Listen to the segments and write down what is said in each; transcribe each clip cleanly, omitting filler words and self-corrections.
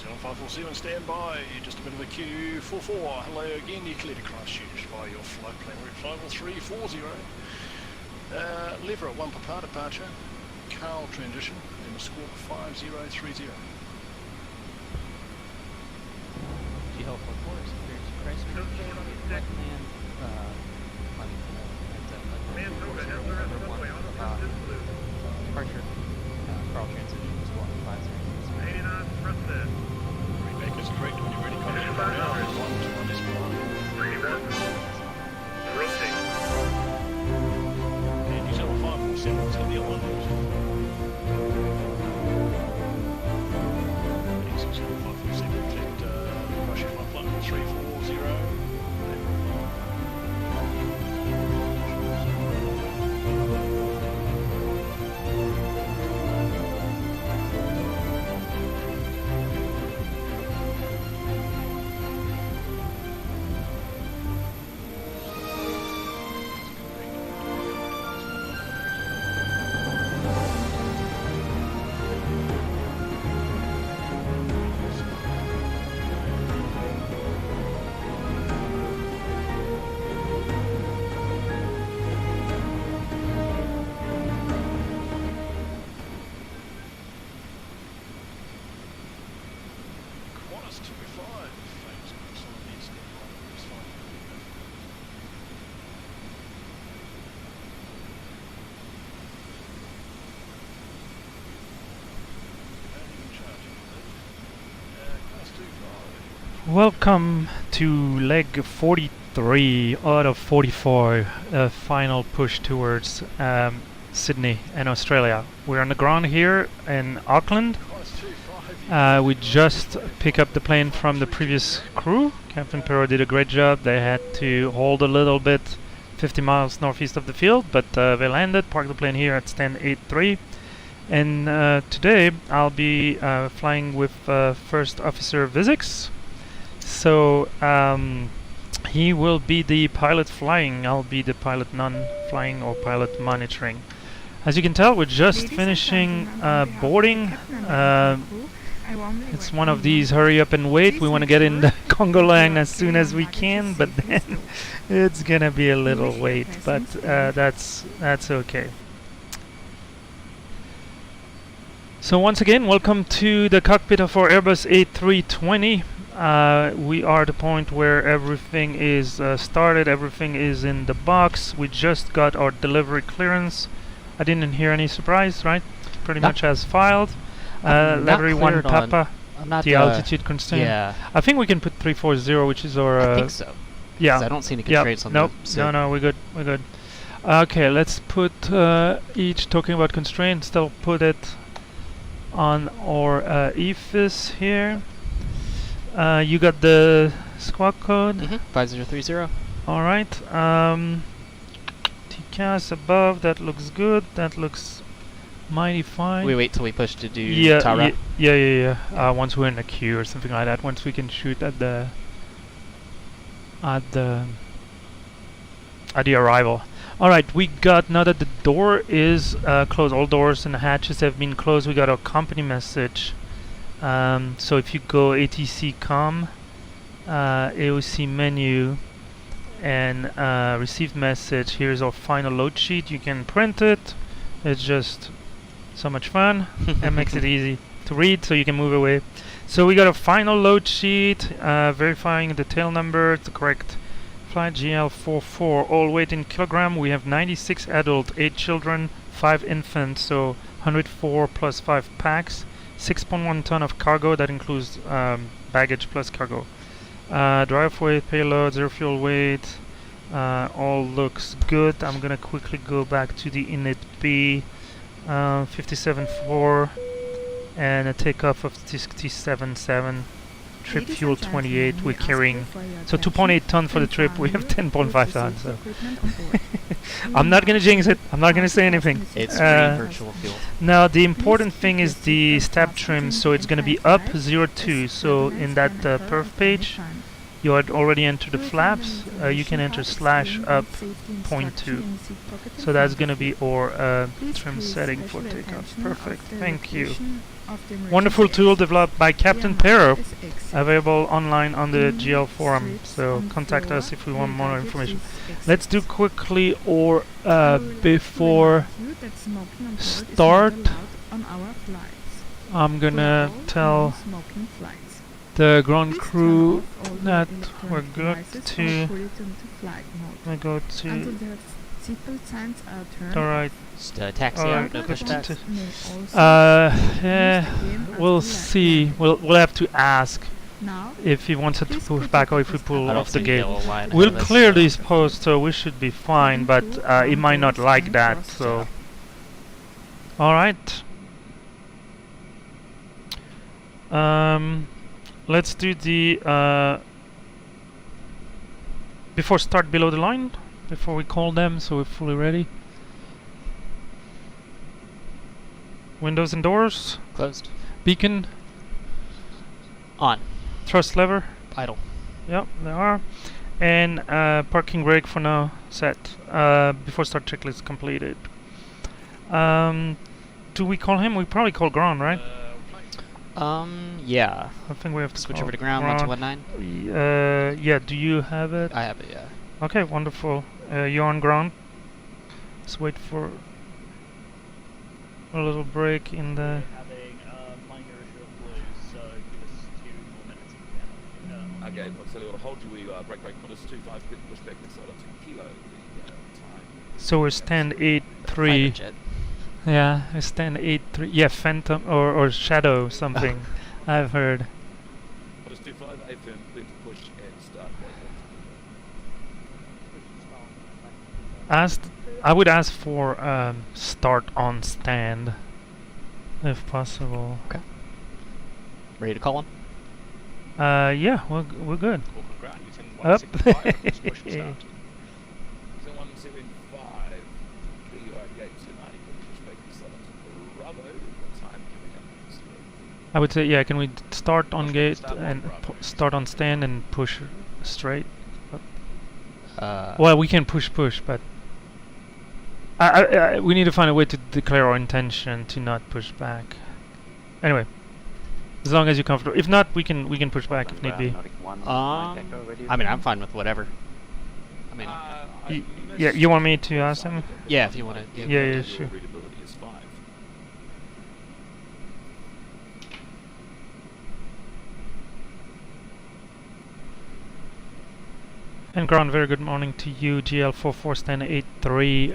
0547, stand by. Just a bit of a queue. 44. Hello again. You cleared to Christchurch by your flight plan route 51340. Lever at 1 Papa departure. Carl transition. And the score 5030. JeeHell 44 is cleared to Christchurch. Land. Departure. Carl transition is 150. 89, press that. Reback is correct when you're ready. Contact now. 1 is 1. Rotate. And New Zealand 547 is going to be on 1. 547 clicked Russia flight plan 340. Welcome to leg 43 out of 44, final push towards Sydney and Australia. We're on the ground here in Auckland. We just picked up the plane from the previous crew. Captain Perro did a great job. They had to hold a little bit 50 miles northeast of the field, but they landed, parked the plane here at stand 83. And today I'll be flying with First Officer Vizix. So he will be the pilot flying, I'll be the pilot non-flying or pilot monitoring. As you can tell, we're just finishing boarding. It's one of these hurry up and wait. We want to get in the Congo line as soon as we can, but then it's gonna be a little wait, but that's okay. So once again, welcome to the cockpit of our Airbus A320. We are at the point where everything is started, everything is in the box. We just got our delivery clearance. I didn't hear any surprise, right? Pretty much as filed. Livery 1 Papa, the altitude constraint. Yeah. I think we can put 340, which is our... I think so. Yeah. I don't see any constraints on nope. the... No, we're good. Okay, let's put each, talking about constraints, they'll put it on our EFIS here. You got the squawk code? 5030. Alright. TCAS above, that looks good. That looks mighty fine. We wait till we push to do Tara? Yeah. Once we're in the queue or something like that. Once we can shoot at the arrival. Alright, we got, now that the door is closed, all doors and hatches have been closed, we got our company message. So if you go ATC com, AOC menu, and received message, here's our final load sheet. You can print it. It's just so much fun and makes it easy to read, so you can move away. So we got a final load sheet, verifying the tail number, it's the correct flight, JeeHell 44, all weight in kilogram. We have 96 adult, 8 children, 5 infants, so 104 plus 5 packs. 6.1 ton of cargo, that includes baggage plus cargo. Drive weight, payload, 0 fuel weight, all looks good. I'm gonna quickly go back to the init B, 57.4, and a takeoff of 67.7. Trip fuel 28. We're carrying so 2.8 ton for the trip. We have 10.5 tons. So I'm not gonna jinx it. I'm not gonna say anything. It's virtual fuel. Now the important thing is the stab trim. So it's gonna be up 02. So in that perf page, You had already entered the flaps. You can enter slash up 0.2. So that's going to be our trim setting for takeoff. Perfect. Thank you. Wonderful tool developed by Captain Pero, available online on the JeeHell forum. So contact us if we want more information. Let's do quickly or before start. I'm gonna tell the ground crew that we're good to go to the right. Just taxi out, no pushback. We'll see. We'll have to ask if he wants it to push back or if we pull off the gate. We'll clear these posts, so we should be fine. But he might not like that. So, all right. Let's do the before start below the line, before we call them, so we're fully ready. Windows and doors Closed. beacon On. thrust lever. Idle. Yep, they are. And parking brake for now set. Before start checklist completed. Do we call him? We probably call ground, right? Yeah. I think we have to Switch call over to ground, 1219. yeah, do you have it? I have it, yeah. Okay, wonderful. You're on ground. Let's wait for a little break in the... Having a minor issue of blues, so give us 2 more minutes if you can. Okay, so we'll hold you, we break, put us 2-5, push back inside up to kilo, the time. So we're stand 8-3. Fighter jet. Yeah, we stand 8-3. Yeah, Phantom or Shadow something. I've heard. Put us 2-5, A firm, clear to push and start back. I would ask for start on stand, if possible. Okay. Ready to call him? Yeah, we're good. Auckland ground using Up. 165, let's push and start. So 175, you are gate 290, push back inside up to Bravo, the time coming up. I would say, yeah, can we start on gate Start on and Bravo. start on stand and push straight? Uh, Well, we can push, but we need to find a way to declare our intention to not push back. Anyway, as long as you're comfortable. If not, we can push back if need be. I mean, I'm fine with whatever. I mean, Yeah, you want me to ask him? yeah, if you want to. Yeah, sure. Readability is 5. And ground, very good morning to you. GL44 stand 83.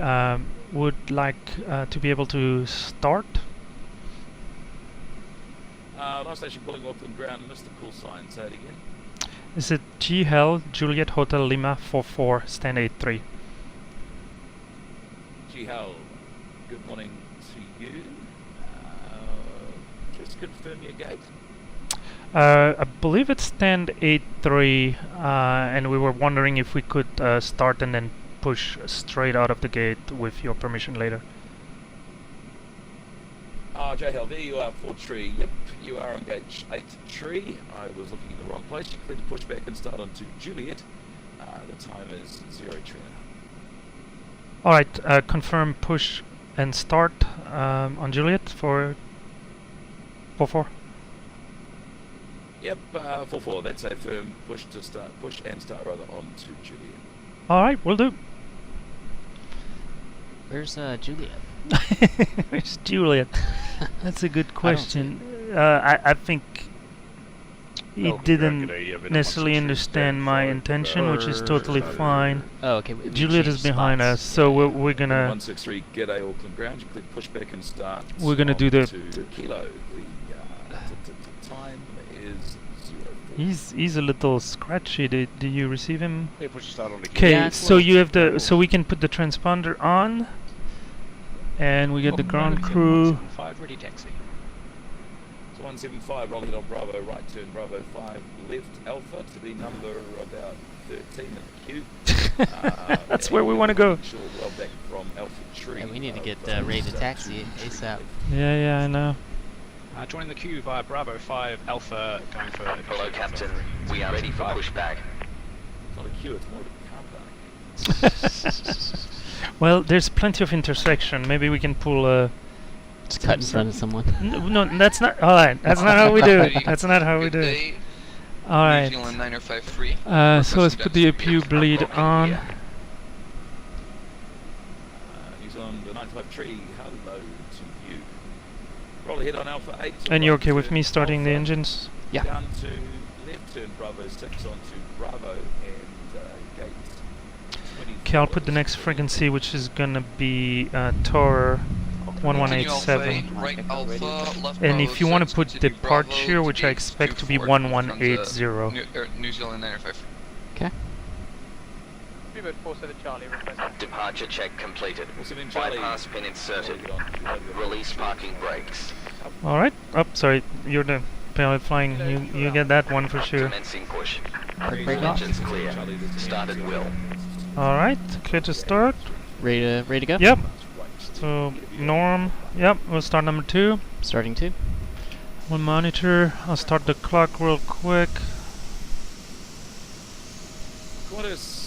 Would like to be able to start. Last station calling Auckland ground, missed the call sign, say it again. Is it JeeHell Juliet Hotel Lima 44 stand 83? JeeHell, good morning to you. Just confirm your gate. I believe it's stand 83, and we were wondering if we could start and then push straight out of the gate with your permission later. JeeHell, there you are, 4 tree. Yep, you are on gate 8 tree. I was looking in the wrong place. You clear to push back and start onto Juliet. The time is 0 tree. Alright, confirm push and start on Juliet for 4-4. Yep, 4-4. That's a firm push to start, push and start rather onto Juliet. Alright, we'll do. Where's Juliet? Where's Juliet? That's a good I don't question. I think he didn't necessarily understand my intention, which is totally fine. Oh, okay. Juliet is behind us, so we're gonna 163, g'day Auckland ground. You click push back and start. We're gonna do the- to kilo. The time is 0. he's a little scratchy. Did you receive him? They push and start on the gate. Okay, Yeah, it's so like- you have the we can put the transponder on, and we get the ground crew. 5 ready taxi. So 175, rolling on Bravo, right turn, Bravo 5, left Alpha to the number about 13 in the queue. That's where we want to go. Sure, well back from Alpha Tree. Yeah, we need to get ready to taxi ASAP. Yeah, I know. Joining the queue via Bravo 5 Alpha, going for... Hello, Captain. We are ready for pushback. queue, it's more of a car park. Well, there's plenty of intersection. Maybe we can pull Just cut in front of someone. No, that's not. All right, that's not how we do it. That's not how we do it. All right. New Zealand 9053. So let's put the APU bleed on. New Zealand 953, hello to you. Roll ahead on Alpha 8. And you're okay with me starting the engines? Yeah. Down to left turn Bravo 6 onto Bravo and gate 24. Okay, I'll put the next frequency, which is gonna be Tor 1187. Right Alpha, left And Bravo if you want to 6, put continue departure, Bravo, which I gate expect to be 24 1180. New Zealand 953. Okay. Reboot 47 Charlie, request. Departure check completed. Also in Charlie. Bypass pin inserted. Release parking brakes. All right. Oh, sorry, you're the pilot flying. You get that one for sure. Commencing push. Brake off. Engines clear. Start at will. All right, clear to start. Ready to go? Yep. So Norm. Yep. We'll start number 2. Starting 2. We'll monitor. I'll start the clock real quick. Quarters.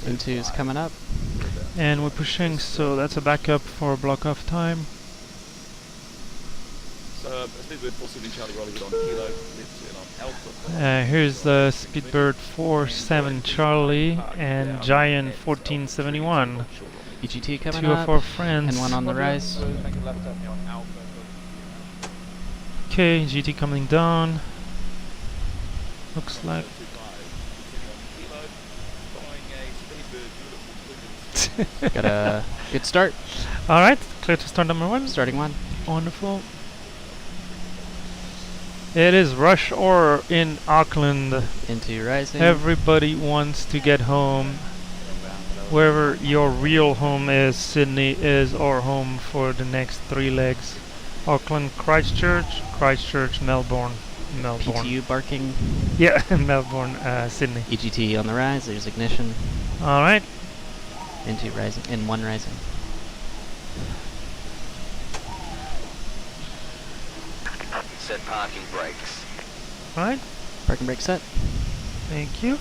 Into is coming up. And we're pushing, so that's a backup for block off time. So, Speedbird 47 Charlie, roll ahead on Kilo, left turn on Alpha. Here's the Speedbird 47 Charlie and Giant 1471. EGT coming 2 of up. our friends. And one on the rise. Okay, GT coming down. Looks like. Got a good start. Alright, clear to start number 1. Starting 1. Wonderful. It is rush hour in Auckland. Into rising. Everybody wants to get home. Wherever your real home is, Sydney is our home for the next 3 legs. Auckland, Christchurch, Christchurch, Melbourne. PTU barking. Yeah, Melbourne, Sydney. EGT on the rise. There's ignition. Alright. Into rising. In 1 rising. Set parking brakes. Alright. Parking brake set. Thank you.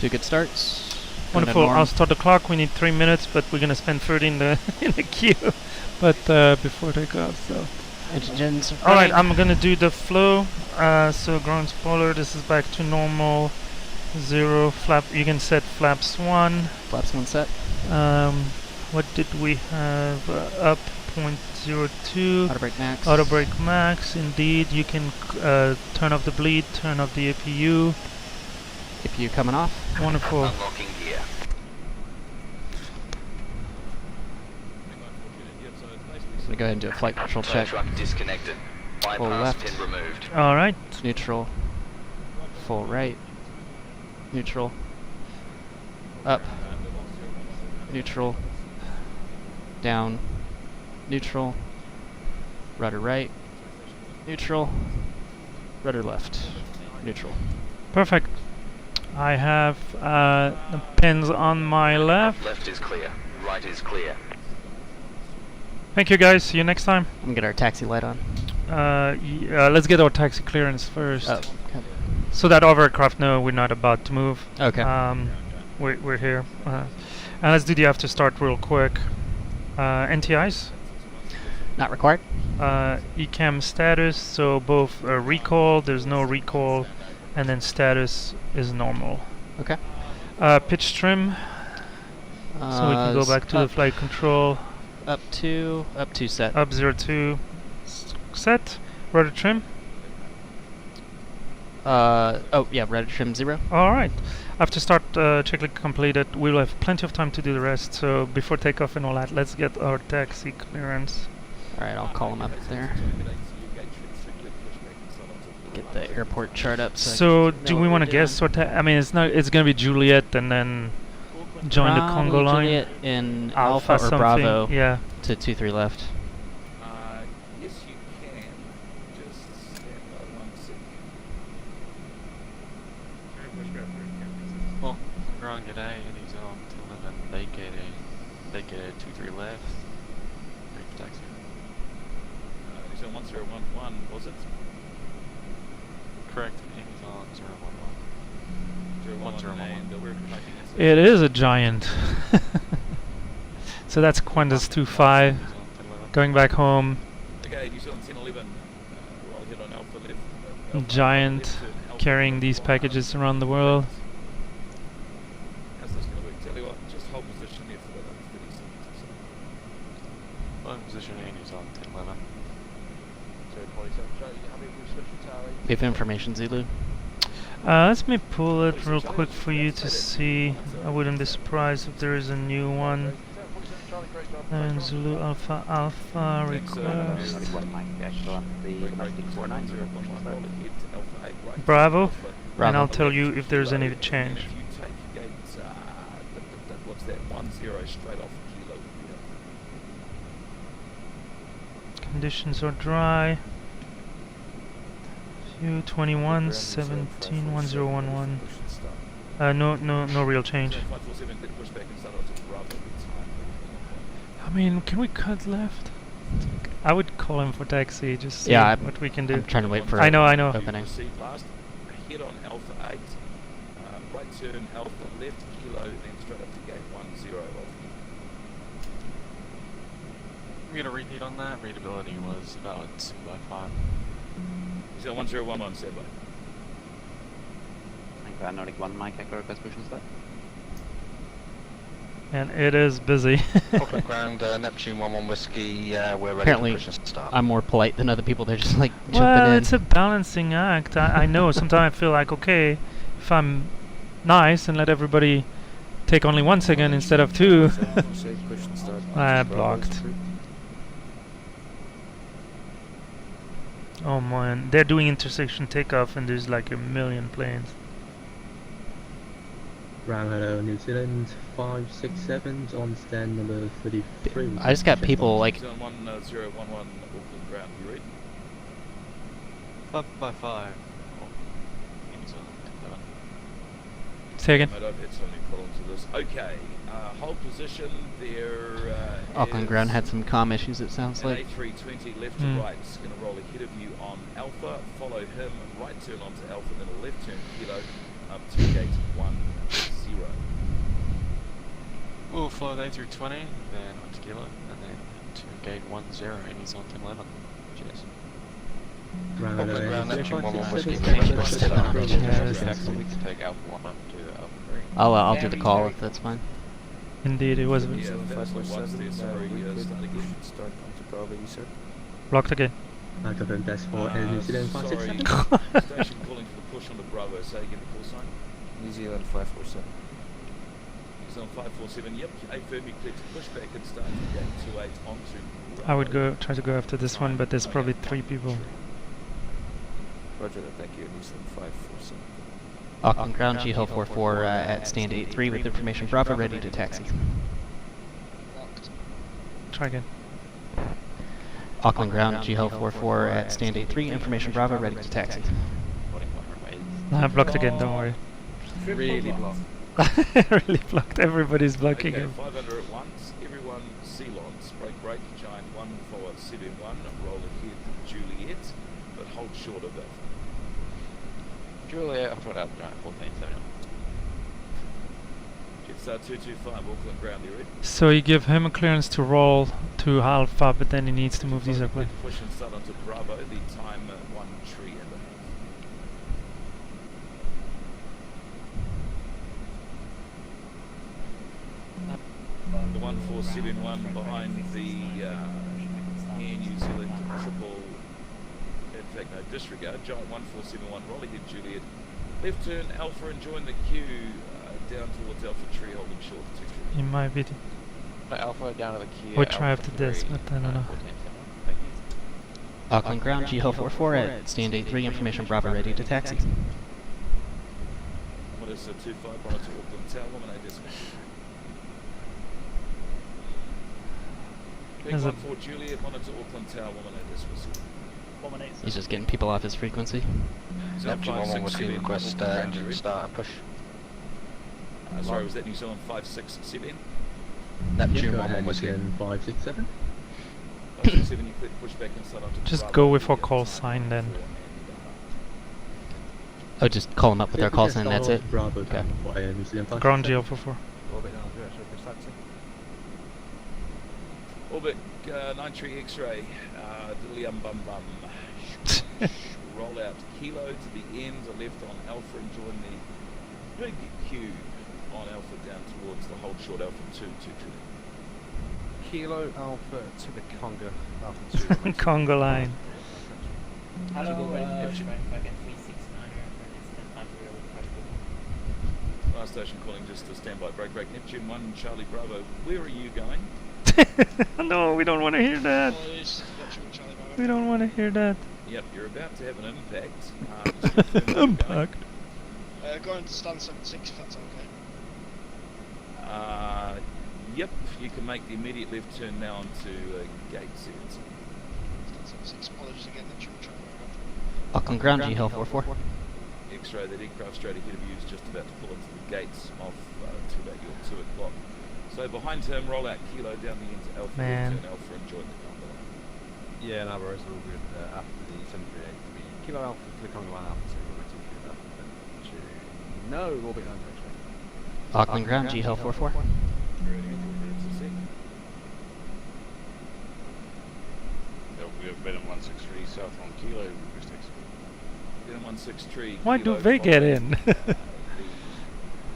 2 good starts. Wonderful. I'll start the clock. We need 3 minutes, but we're gonna spend 30 in the in the queue. But before takeoff, so. Engines. All right, I'm gonna do the flow. So ground spoiler. This is back to normal. 0 flap. You can set flaps 1. Flaps 1 set. What did we have? Up 0.02. Auto brake max. Auto brake max. Indeed, you can turn off the bleed. Turn off the APU. APU coming off. Wonderful. Unlocking gear. Gonna go ahead and do a flight control Tow check. truck disconnected. Full Bypass left. pin removed. All right. Neutral. Full right. Neutral. Up. Neutral. Down. Neutral. Rudder right. Neutral. Rudder left. Neutral. Perfect. I have the pins on my left. Left is clear. Right is clear. Thank you guys. See you next time. I'm gonna get our taxi light on. Let's get our taxi clearance first. Oh, okay. So that other aircraft know we're not about to move. Okay. We're here. And let's do the after start real quick. NTIs. Not required. ECAM status. So both recall. There's no recall, and then status is normal. Okay. Pitch trim. So we can go back to the flight control. Up 2 set. Up 02 set. Rudder trim. Oh yeah, rudder trim 0. Alright. After start checklist completed, we'll have plenty of time to do the rest. So before takeoff and all that, let's get our taxi clearance. Alright, I'll call him up there. Get the airport chart up. So I do know we what want we're to guess doing. what? I mean, it's not. It's gonna be Juliet and then join the Congo Probably line. Juliet in Alpha Alpha or something, Bravo yeah. to 23 left. Yes, you can. Just stand by 1 second. Well, Grant G'day, and he's on to 11. They get a 23 left. Ready for taxi. He's on 1011, was it? Correct, and he's on and we're parking at It is a giant. So that's Qantas 25. Going back home. Okay, New Zealand 1011. Roll ahead on Alpha left. Alpha Giant left turn, Alpha carrying these right. packages around the world. How's this going to work? Tell you what, just hold position there for another 30 seconds or so. I'm positioning New Zealand 1011. We have information, Zulu. Let me pull it real quick for you to see. I wouldn't be surprised if there is a new one. And Zulu Alpha Alpha request. Bravo. And I'll tell you if there's any change. If you take gate, what's that, 10 straight off Kilo. Conditions are dry. View 21, 17, 1011. No real change. I mean, can we cut left? I would call him for taxi, just see what we can do. I'm trying to wait for I know. opening. Last, head on Alpha 8, right turn Alpha left Kilo, then straight up to gate 10 off. I'm gonna repeat on that. Readability was about 2/5. Is that 1011 standby? Nordic 1 Mike, echo request push and start. And it is busy. Auckland ground, Neptune 11 whiskey, we're ready Apparently, to push and start. I'm more polite than other people. They're just like jumping Well, in. it's a balancing act. I know. Sometimes I feel like, okay, if I'm nice and let everybody take only 1 second instead of 2. I blocked. Oh man, they're doing intersection takeoff and there's like a million planes. Ground hello, New Zealand 567 on stand number 33. I just got people like 1011 Auckland ground, you ready? 5x5. Say again. I've had so many problems with this. Okay, hold position. There Auckland is ground had some comm issues. It sounds an like. A320 left to right. It's going to roll ahead of you on Alpha. Follow him. Right turn onto Alpha, then a left turn Kilo up to gate 10. We'll flow the A320, then on to Kilo, and then to gate 10, and he's on 1011. Cheers. Ground Auckland hello, ground, Neptune 11 whiskey, we can take Alpha 1 up to Alpha 3. I'll do the call if that's fine. Indeed, it was Yeah, that's what was there. Sorry, start again. blocked again. I confirm that's for New Zealand Sorry, 567. station calling for the push on the Bravo. Say again the call sign. New Zealand 547. New Zealand 547. Yep, A firm, you clear to push back and start to gate 28 onto Bravo. I would try to go after this one, but there's probably 3 people. Roger that, thank you. New Zealand 547. Auckland ground, JeeHell 44 at stand 83 with information Bravo ready to taxi. Try again. Auckland ground, JeeHell 44 at stand 83 information Bravo ready to taxi. I blocked again, don't worry. Really blocked. Really blocked. Everybody's blocking Okay, him. 500 at once. Everyone, Ceylons. Brake, giant 1 forward, 71. Roll ahead, Juliet, but hold short of it. Juliet, I'll put out the giant 1470. Jetstar 225, Auckland ground, you ready? So you give him a clearance to roll to Alpha, but then he needs to move these Sorry, airplanes. push and start onto Bravo, the time 1 tree and a half. The 1471 behind the Air New Zealand triple, in fact no, disregard, giant 1471, roll ahead Juliet, left turn Alpha and join the queue down towards Alpha tree holding short to He might be. Alpha down to the key. We'll try after this, but I don't know. Auckland ground, JeeHell 44 at stand 83 information Bravo ready to taxi. What is the 25 monitor Auckland Tower, woman A decimal. Big There's 1 for Juliet, monitor Auckland Tower, woman A decimal. He's just getting people off his frequency. Neptune 11 whiskey, request engine start and push. Sorry, was that New Zealand 567? Neptune Go 11 ahead, whiskey. 567. 567, you click push back and start onto Just Bravo, go with our yeah, call time sign then. 4 and Oh, just call them up with their call sign, that's it? Bravo Okay. Tango for New Zealand 567. Ground JeeHell 44. Orbit now, Chris taxi. Orbit 93 X-ray, diddly bum bum. Roll out Kilo to the end, left on Alpha and join the big Q on Alpha down towards the hold short Alpha 2, 2 trillion. Kilo Alpha to the Conga. Alpha 2. Congo line. Hello, Neptune. Back 369 Last station calling just to stand by. Break. Neptune 1, Charlie Bravo. Where are you going? No, we don't want to hear that. We don't want to hear that. Yep, you're about to have an impact. Impact. Going to stand 76 if that's okay. Yep, you can make the immediate left turn now onto gate 7. Stand 76, apologies again, that you're trying to Auckland ground, JeeHell 44. X-ray, that aircraft straight ahead of you is just about to pull into the gates of to about your 2 o'clock. So behind term, roll out Kilo down the end to Alpha, Man. turn Alpha and join the Congo line. Yeah, no worries, all good. After the 738, we Kilo Alpha to the Congo line, Alpha 2, Orbit 2, no, Orbit 9 X-ray. Auckland ground, JeeHell 44. We have been in 163 south on Kilo, Chris taxi. Get in 163. Why do Kilo they get following, in? the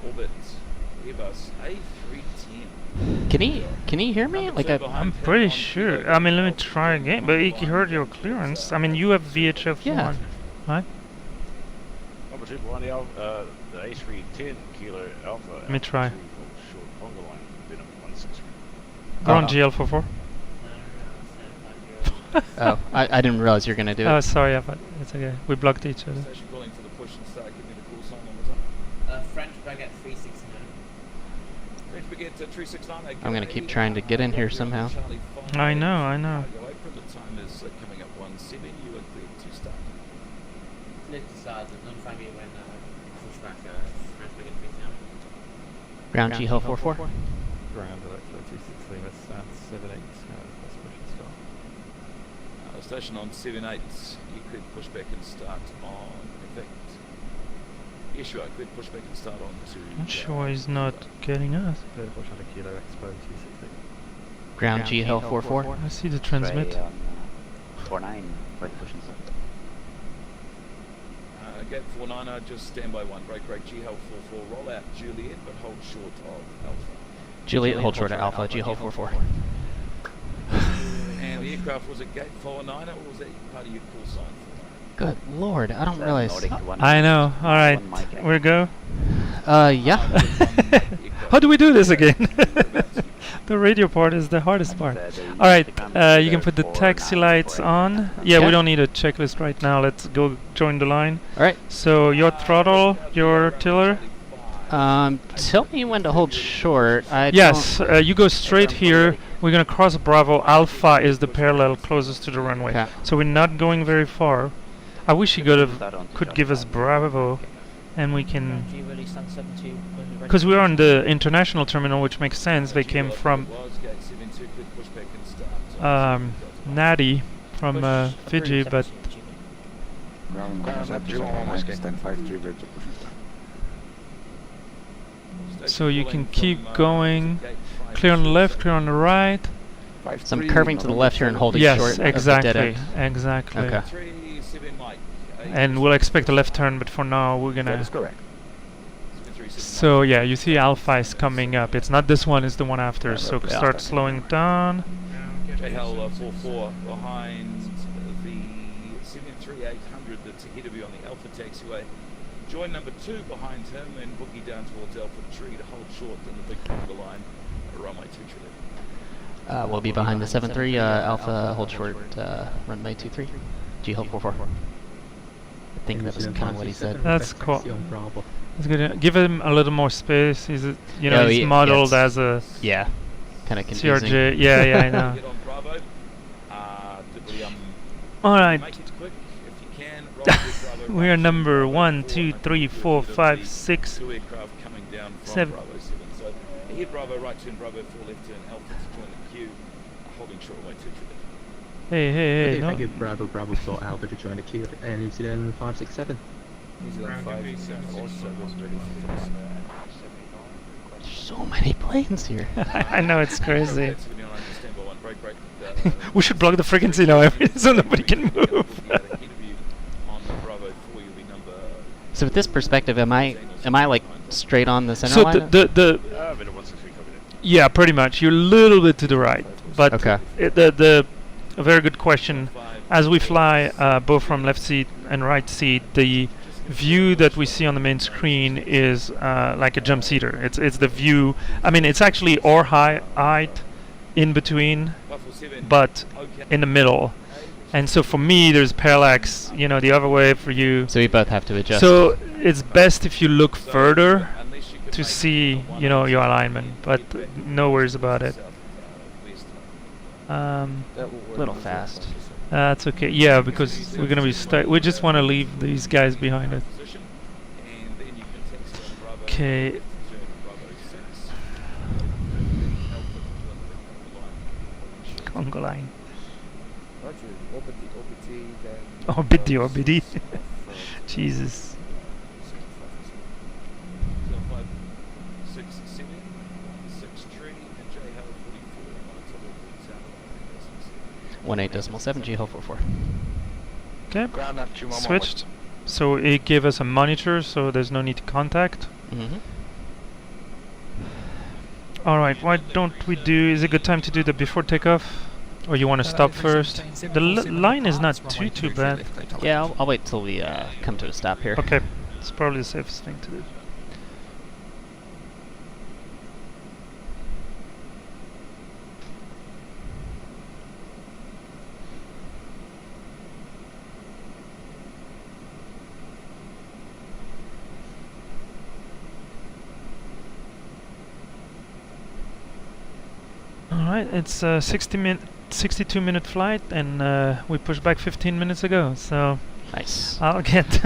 Orbit Airbus A310. Can he hear me? Like I'm pretty sure. I mean, let me try again. But he heard your clearance. I mean, you have VHF Yeah. 1, right? Number 2 behind the A310 Kilo Alpha. Let me try. Short Congo line, been in 163. Ground JeeHell 44. Oh, I didn't realize you were gonna do it. Oh, sorry, but it's okay. We blocked each other. Station calling for the push and start. Give me the call sign one more time. French Baguette 369. French Baguette 369. I'm gonna keep trying to get in here somehow. I know. Go April, the time is coming up 17. You are clear to start. Clear to start, notify me when pushback French Baguette 369. Ground JeeHell 44. Ground Electro 260, let's stand 78, let's push and start. Station on 78. You could push back and start on. In fact, yes, you are. Could push back and start on to. Not sure he's not getting us. Clear to push under Kilo Expo 260. Ground JeeHell 44. I see the transmit. 49, ready to push and start. Gate 49, just stand by 1. Break, JeeHell 44. Roll out Juliet, but hold short of Alpha. Juliet, hold short of Alpha, JeeHell 44. And the aircraft was at gate 49, or was that part of your call sign? Good lord, I don't realize. I know. All right, we go. Yeah. How do we do this again? The radio part is the hardest part. All right, you can put the taxi lights on. Yeah, we don't need a checklist right now. Let's go join the line. All right. So your throttle, your tiller. Tell me when to hold short. Yes, you go straight here. We're gonna cross Bravo. Alpha is the parallel closest to the runway. Okay. So we're not going very far. I wish he could give us Bravo, and we can. Because we're on the international terminal, which makes sense. They came from Nadi from Fiji, but so you can keep going. Clear on the left, clear on the right. So I'm curving to the left here and holding yes, short. exactly, exactly. Okay. And we'll expect a left turn, but for now we're gonna. That is correct. So yeah, you see Alpha is coming up. It's not this one; it's the one after. So start slowing down. JeeHell 44 behind the 73800 that's ahead of you on the Alpha taxiway. Join number 2 behind him and boogie down towards Alpha Tree to hold short in the big Congo line at runway 23. We'll be behind the 7-3, Alpha, hold short, runway 23, JeeHell 44. I think that was kind of what he said. That's cool. That's good. Give him a little more space. He's, he's modeled as a kind of confusing. CRJ. Yeah, I know. All right. We are number 1, 2, 3, 4, 5, 6, 2 aircraft coming down from 7. Bravo 7. So ahead Bravo, right turn Bravo 4, left turn Alpha to join the queue, holding short runway 23. Hey, Thank you, Bravo 4 Alpha to join the queue and New Zealand 567. New Zealand 574, so we're ready for this. There's so many planes here. I know, it's crazy. Okay, 79 on standby 1, break. We should block the frequency now so nobody can move. Interview on the Bravo 4, you'll be number... So with this perspective, am I like straight on the center So line? the yeah, pretty much. You're a little bit to the right, but Okay. A very good question. As we fly both from left seat and right seat, the view that we see on the main screen is like a jump seater. It's the view. I mean, it's actually our height in between, but in the middle. And so for me, there's parallax, you know, the other way for you. So we both have to adjust. So it's best if you look further to see, you know, your alignment, but no worries about it. Little fast. That's okay. Yeah, because we're gonna be stuck. We just want to leave these guys behind us. Okay. Congo line. Orbity. Jesus. 18.7 JeeHell 44. Okay. Switched. So it gave us a monitor, so there's no need to contact. Mm-hmm. Alright, why don't we do... Is it a good time to do the before takeoff? Or you want to stop first? The line is not too bad. Yeah, I'll wait till we come to a stop here. Okay. It's probably the safest thing to do. Alright, it's a 62-minute flight, and we pushed back 15 minutes ago, so nice. I'll get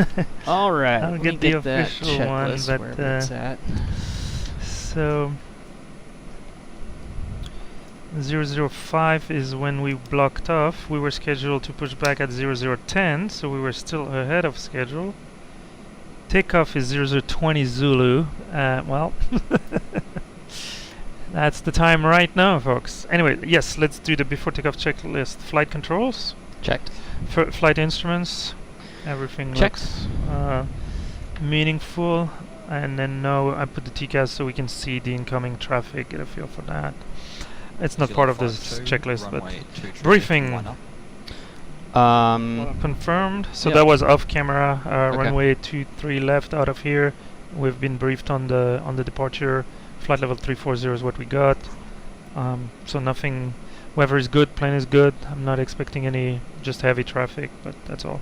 Alright, I'll get the official one, but so 0005 is when we blocked off. We were scheduled to push back at 0010, so we were still ahead of schedule. Takeoff is 0020 Zulu. Well, that's the time right now, folks. Anyway, yes, let's do the before takeoff checklist. Flight controls. Checked. Flight instruments. Everything Checked. looks meaningful. And then now I put the TCAS so we can see the incoming traffic, get a feel for that. It's not part of this checklist, but briefing. Confirmed. So Yep. that was off camera. Okay. Runway 23 left out of here. We've been briefed on the departure. Flight level 340 is what we got. So nothing. Weather is good. Plane is good. I'm not expecting any just heavy traffic, but that's all.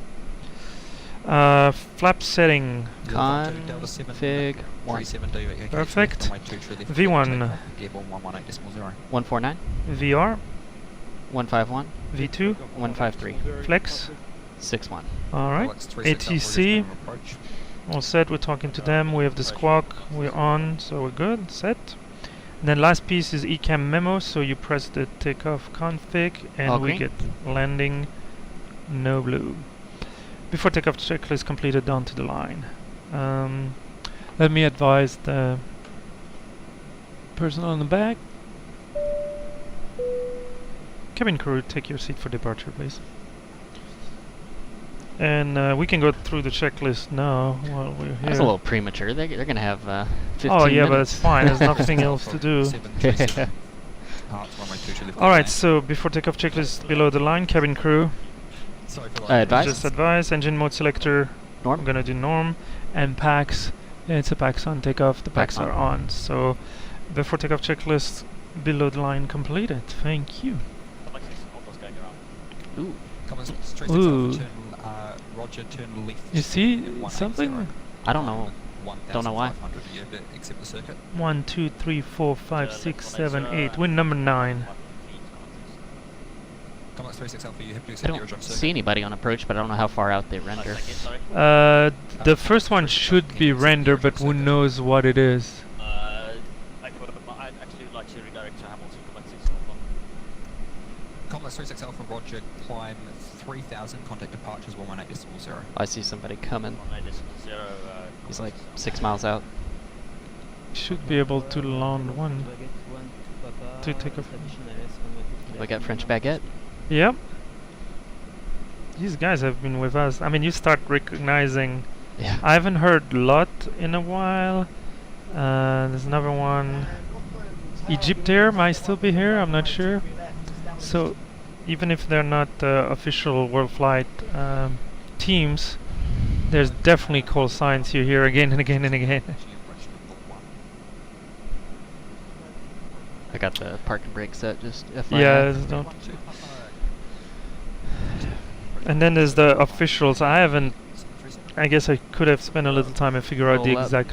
Flap setting. Config 1. Perfect. V1. 149. VR. 151. V2. 153. Flex. 61. Alright. ATC. All set. We're talking to them. We have the squawk. We're on, so we're good. Set. And then last piece is ECAM memo. So you press the takeoff config, and we get landing. No blue. Before takeoff checklist completed, down to the line. Let me advise the person on the back. Cabin crew, take your seat for departure, please. And we can go through the checklist now while we're here. That's a little premature. They're going to have 15 Oh yeah, minutes. but it's fine. There's nothing else to do. Alright, so before takeoff checklist below the line, cabin crew. Advise. Just advise. Engine mode selector. Norm. I'm gonna do norm. And packs. It's a packs on takeoff. The packs are on. So before takeoff checklist below the line completed. Thank you. Ooh. Ooh. You see something? I don't know. Don't know why. 1, 2, 3, 4, 5, 6, 7, 8. We're number 9. I don't see anybody on approach, but I don't know how far out they render. The first one should be render, but who knows what it is. I'd actually like to redirect to Hamilton, come back 6 o'clock. Atlas 36 Alpha, roger, climb 3000, contact departures 118.0. I see somebody coming. 118.0. He's like 6 miles out. Should be able to land one. To take off. We got French baguette. Yep. These guys have been with us. I mean, you start recognizing. Yeah. I haven't heard Lot in a while. There's another one. Egyptair might still be here. I'm not sure. So, even if they're not official WorldFlight teams, there's definitely call signs you hear again and again and again. I got the park and brake set, just FYI. Yeah, don't. And then there's the officials. I haven't. I guess I could have spent a little time and figure out the Roll up. exact.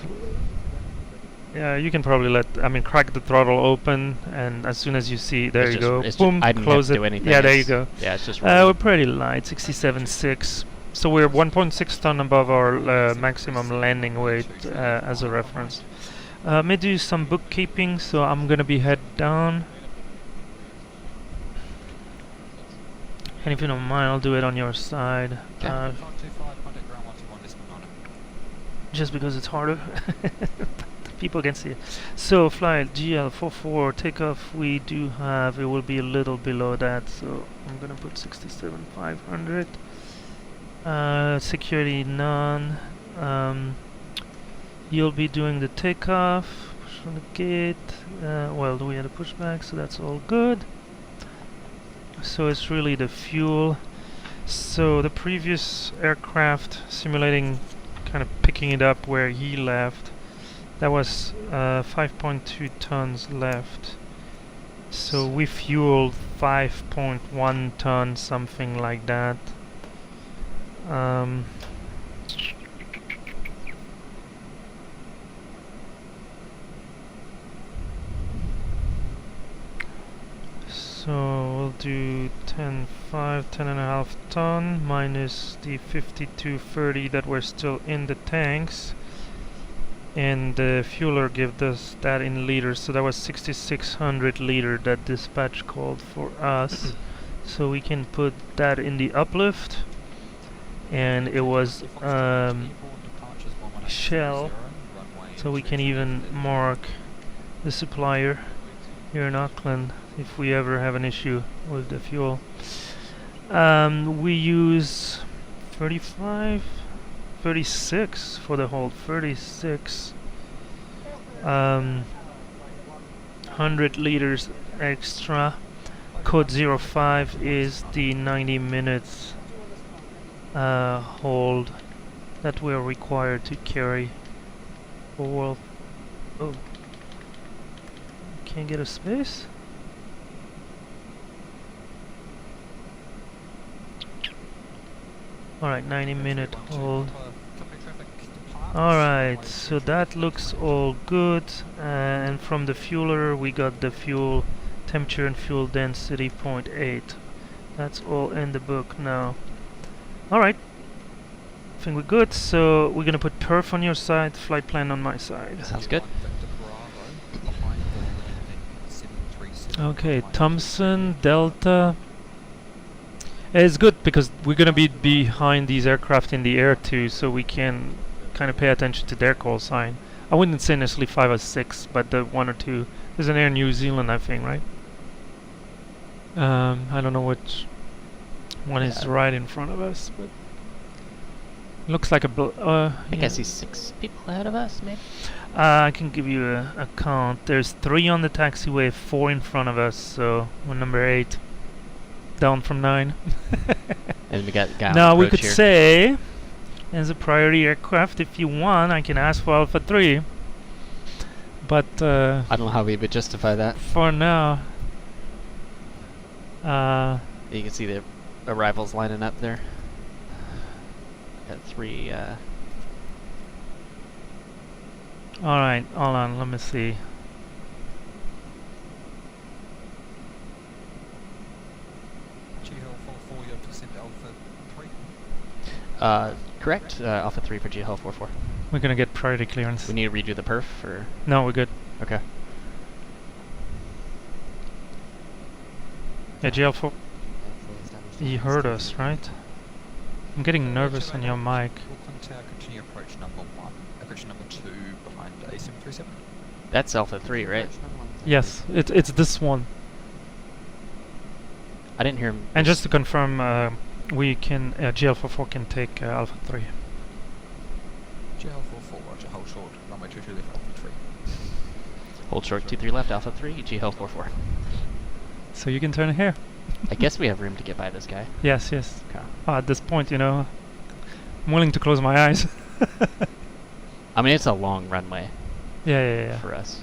Yeah, you can probably crack the throttle open, and as soon as you see, there It's you just- go, it's boom, I didn't close have it. to do anything. Yeah, there you It's- go. Yeah, it's just We're pretty light, 67.6. So we're 1.6 ton above our maximum landing weight as a reference. May do some bookkeeping, so I'm gonna be head down. And if you don't mind, I'll do it on your side. Okay. Just because it's harder. People can see it. So flight JeeHell 44 takeoff. We do have. It will be a little below that, so I'm gonna put 67,500. Security none. You'll be doing the takeoff. Push from the gate. Well, we had a pushback, so that's all good. So it's really the fuel. So the previous aircraft simulating, kind of picking it up where he left. That was 5.2 tons left. So we fueled 5.1 tons, something like that. So we'll do 10.5 ton minus the 5230 that were still in the tanks, and the fueler gave us that in liters, so that was 6600 liter that dispatch called for us. So we can put that in the uplift, and it was Shell, so we can even mark the supplier here in Auckland if we ever have an issue with the fuel. We use 36 for the hold, 36. 100 liters extra. Code 05 is the 90 minutes hold that we're required to carry for World. Oh, can't get a space? Alright, 90-minute hold. Alright, so that looks all good. And from the fueler, we got the fuel temperature and fuel density 0.8. That's all in the book now. Alright, I think we're good. So we're gonna put perf on your side, flight plan on my side. Sounds good. Okay, Thompson, Delta. It's good because we're gonna be behind these aircraft in the air too, so we can kind of pay attention to their call sign. I wouldn't say necessarily 5 or 6, but the 1 or 2. There's an Air New Zealand, I think, right? I don't know which one is right in front of us, but looks like a. I think I see 6 people ahead of us, maybe. I can give you a count. There's 3 on the taxiway, 4 in front of us, so we're number 8. Down from 9. And we got guy on now we approach could here. say, as a priority aircraft, if you want, I can ask for Alpha 3. But I don't know how we would justify that. for now, You can see the arrivals lining up there. Got 3. all right, hold on, let me see. Correct. Alpha 3 for JeeHell 44. We're gonna get priority clearance. We need to redo the perf, or No, we're good. okay. Yeah, JeeHell 4. he heard us, right? I'm getting nervous on your mic. Auckland Tower, continue approach number 1. Approach number 2 behind A737. That's Alpha 3, right? Yes, it's this one. I didn't hear him. And just to confirm, we can JeeHell44 can take Alpha 3. JeeHell44, roger, hold short, runway 22 left, Alpha 3. Hold short 23 left, Alpha 3, JeeHell44. So you can turn here. I guess we have room to get by this guy. Yes, yes. Okay. At this point, you know, I'm willing to close my eyes. I mean, it's a long runway Yeah. for us.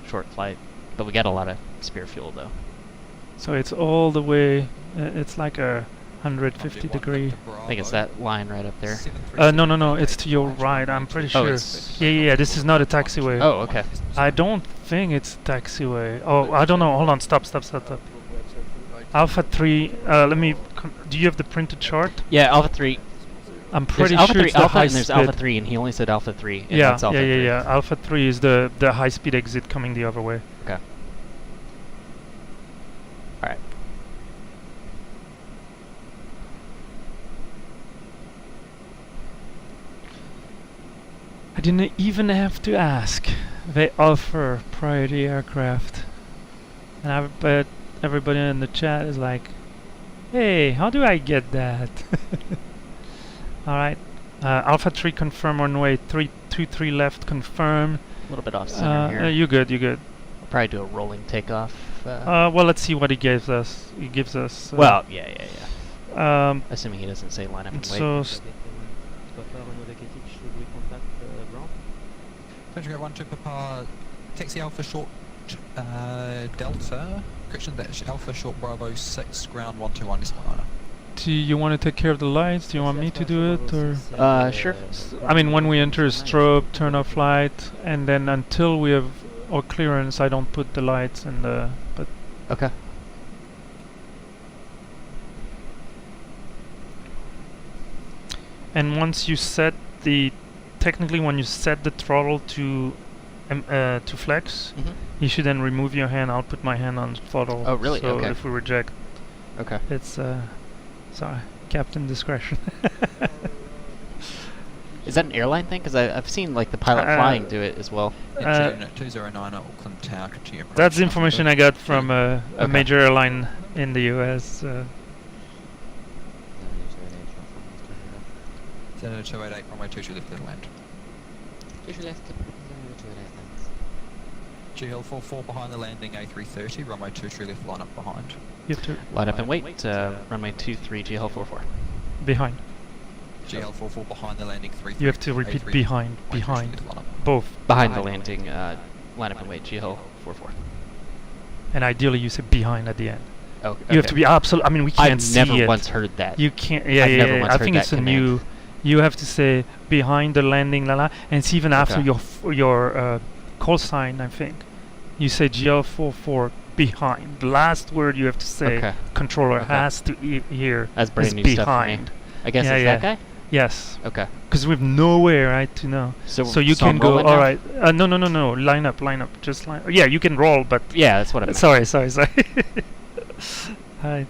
Short flight. But we got a lot of spare fuel, though. So it's all the way. It's like a 150 degree. I think it's that line right up there. No. It's to your right. I'm pretty Oh, sure. it's- Yeah. This is not a taxiway. Oh, okay. I don't think it's a taxiway. Oh, I don't know. Hold on. Stop. Alpha 3. Let me. Do you have the printed chart? Yeah, Alpha 3. I'm There's pretty Alpha sure 3 it's the Alpha high and there's speed. Alpha 3, and he only said Alpha 3. And Yeah, that's Alpha 3. yeah. Alpha 3 is the high speed exit coming the other way. Okay. Alright. I didn't even have to ask. They offer priority aircraft. And I bet everybody in the chat is like, hey, how do I get that? Alright. Alpha 3 confirm runway 323 left confirm. A little bit off center here. You good. I'll probably do a rolling takeoff. Well, let's see what he gives us. He gives us... well, yeah. Um, Assuming he doesn't say line up and wait. so... French 1 to Papa, taxi Alpha short Delta, correction, that's Alpha short Bravo 6, ground 121.9. do you want to take care of the lights? Do you want me to do it? Or Sure. I mean, when we enter strobe, turn off light, and then until we have our clearance, I don't put the lights in the... But Okay. and once you set the... Technically, when you set the throttle to flex, you should then remove your hand. I'll put my hand on throttle. Oh, really? So Okay. if we reject, Okay. it's sorry, captain discretion. Is that an airline thing? Because I've seen like the pilot flying do it as well. Unit 209 at Auckland Tower, continue approach. That's the information I got from a Okay. major airline in the US. 288, runway 22 left, clear to land. JeeHell44 behind the landing, A330, runway 23 left, line up behind. You have to Line up and wait. Runway 23, JeeHell44. behind. JeeHell44 behind the landing, 3. You have to repeat behind, both. Behind the landing, line up and wait, JeeHell44. And ideally, you say behind at the end. Oh, You have to be absolute. I mean, we can't see I've never it. once heard that. You can't. I've never Yeah. once I heard think that it's a command. new. You have to say behind the landing, and it's even after Okay. your call sign. I think you say JeeHell44 behind. The last word you have to say. Okay. Controller Okay. has to hear. That's brand is new stuff for me. behind. I guess Yeah, it's yeah. that guy? Yes. Okay. Because we have no way, right, to know. So you I'm can go. rolling All now? right. No. Line up. Just line. Yeah, you can roll, but. Yeah, that's what I meant. Sorry. Hi.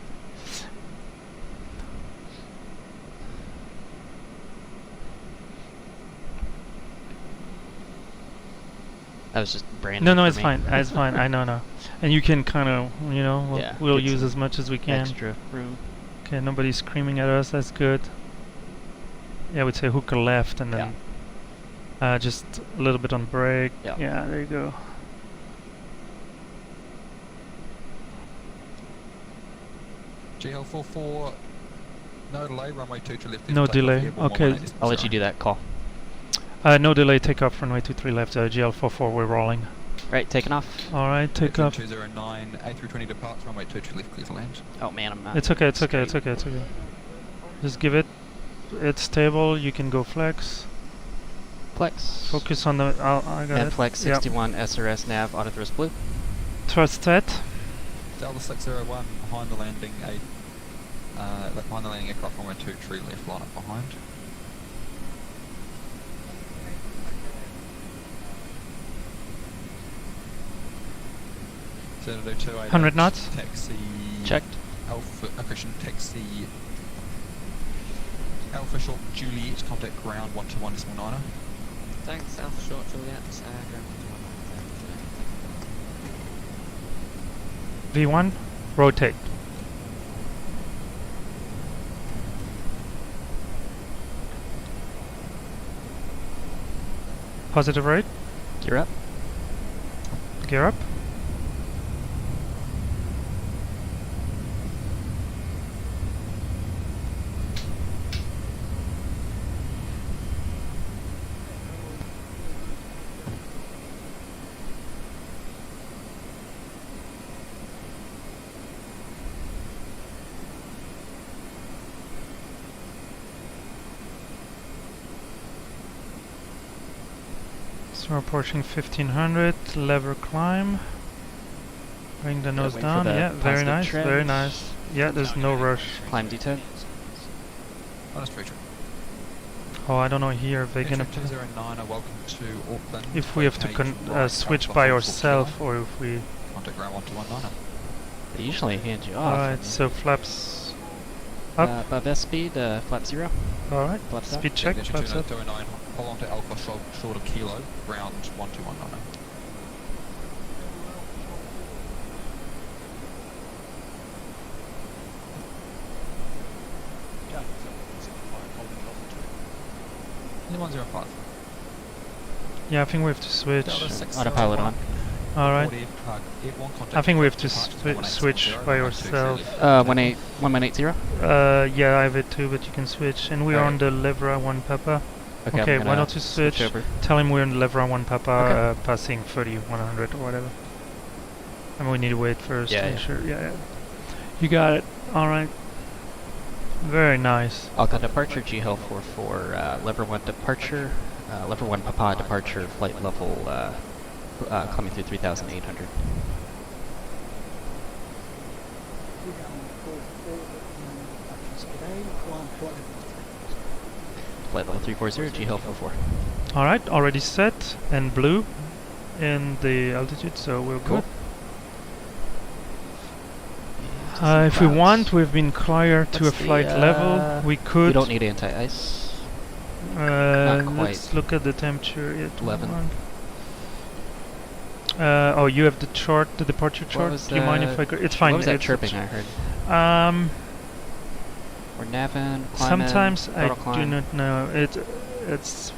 That was just brand No, new for it's me. fine. It's fine. I know. And you can kind of, Yeah, we'll get use some as much as we can. Extra room. Okay, nobody's screaming at us. That's good. Yeah, I would say hooker left, and then just a little bit on brake. Yeah. Yeah, there you go. JeeHell44, no delay, runway 22 left. No delay. Okay. I'll let you do that call. No delay. Take off. Runway 23 left. JeeHell44. We're rolling. Right, taking off. All right, take off. 209, A320 departs, runway 22 left, clear to land. Oh man, I'm not. It's okay. Just give it. It's stable. You can go flex. Flex. Focus on the. I got And it. flex Yep. 61 SRS nav auto thrust blue. Trust set. Delta 601 behind the landing, behind the landing aircraft, runway 23 left, line up behind. Senator 288. 100 knots. Taxi. Checked. Christian taxi Alpha Short Juliet, contact ground 121.9er. Thanks, Alpha Short Juliet. V1, rotate. Positive right, Gear up. gear up. So we're approaching 1500, lever climb. Bring the nose waiting for down, the yeah, very positive nice, trend. very nice. Yeah, there's no rush. Climb D10. Minus 3 trip. Oh, I don't know here if they're gonna... 209er, welcome to Auckland. If we have to Locate right switch Alpha by Hotel ourselves, Kilo. or if we... Contact ground 121.9er. They usually hand you off. Alright, so flaps up. Above S speed, flap 0. Alright, flaps up. speed check, Ignition flaps up. 209, hold on to Alpha short of Kilo, ground 121.9er. Only 105. Yeah, I think we have to switch. Delta 601. Autopilot on. Alright. 40, F1 contact I think we have to departure, switch 1870, by 123 ourselves. left. 1180. Yeah, I have it too, but you can switch. And we are on the Levra 1 Papa. Okay, Okay, I'm why gonna don't you switch? over. Tell him we're in Levra 1 Papa, Okay. passing 30, 100 or whatever. I mean, we need to wait first. Yeah, to yeah. ensure. Yeah. You got it. Alright. Very nice. Alcon departure, JeeHell 44, lever 1 departure, lever 1 Papa departure, flight level, coming through 3,800. Flight level 340, JeeHell 44. Alright, already set and blue in the altitude, so we're Cool. good. If we want, we've been clear to a What's the, flight level. We could. We don't need anti-ice. Let's look at the temperature. Yeah, 11. 21. Oh, you have the chart, the departure chart. was Do you mind if I? It's fine. What was that it's chirping I heard? We're navin, climbing, Sometimes I throttle do climb. not know. It's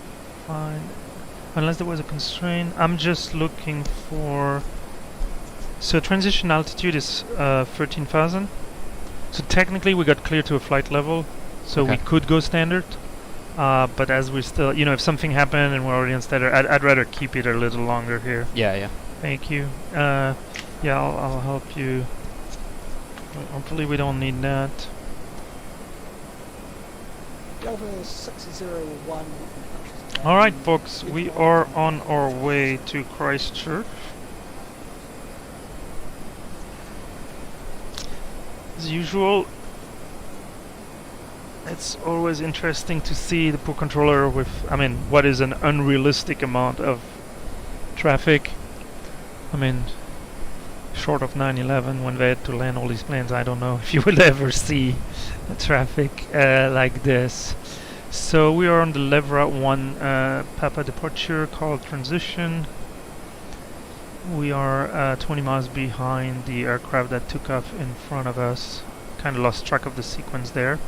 fine, unless there was a constraint. I'm just looking for. So transition altitude is 13,000. So technically we got clear to a flight level, so we Okay. could go standard. But as we still, if something happened and we're already on standard, I'd rather keep it a little longer here. Yeah, yeah. Thank you. Yeah, I'll help you. Hopefully we don't need that. Delta 601. Alright folks, we are on our way to Christchurch. As usual, it's always interesting to see the poor controller with, what is an unrealistic amount of traffic. Short of 9/11, when they had to land all these planes, I don't know if you will ever see the traffic like this. So we are on the Levra 1 Papa departure, call transition. We are 20 miles behind the aircraft that took off in front of us. Kind of lost track of the sequence there.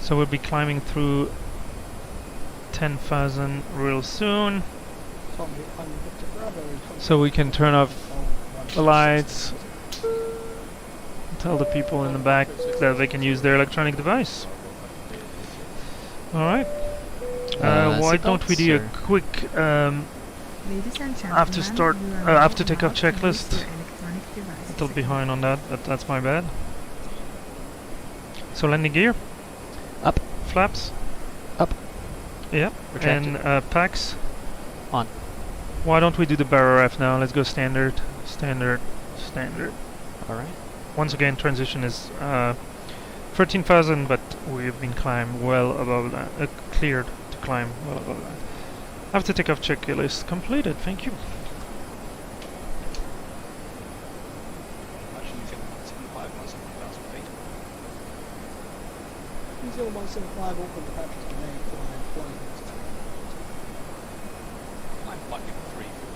So we'll be climbing through 10,000 real soon. So we can turn off the lights. Tell the people in the back that they can use their electronic device. Alright. Why don't we do a seatbelts, or- quick Ladies and gentlemen, after start, you are after now takeoff to use checklist? your electronic devices. Still behind on that, but that's my bad. So landing gear? Up. Flaps? Up. Yep. Retracted. And packs? On. Why don't we do the barrel ref now? Let's go standard, standard, standard. Alright. Once again, transition is 13,000, but we've been climbed well above that. Cleared to climb well above that. After takeoff checklist completed. Thank you. Actually, you think 175 plus 1,000 feet. 3075 Auckland departure is delayed flying flight. I'm fucking 340.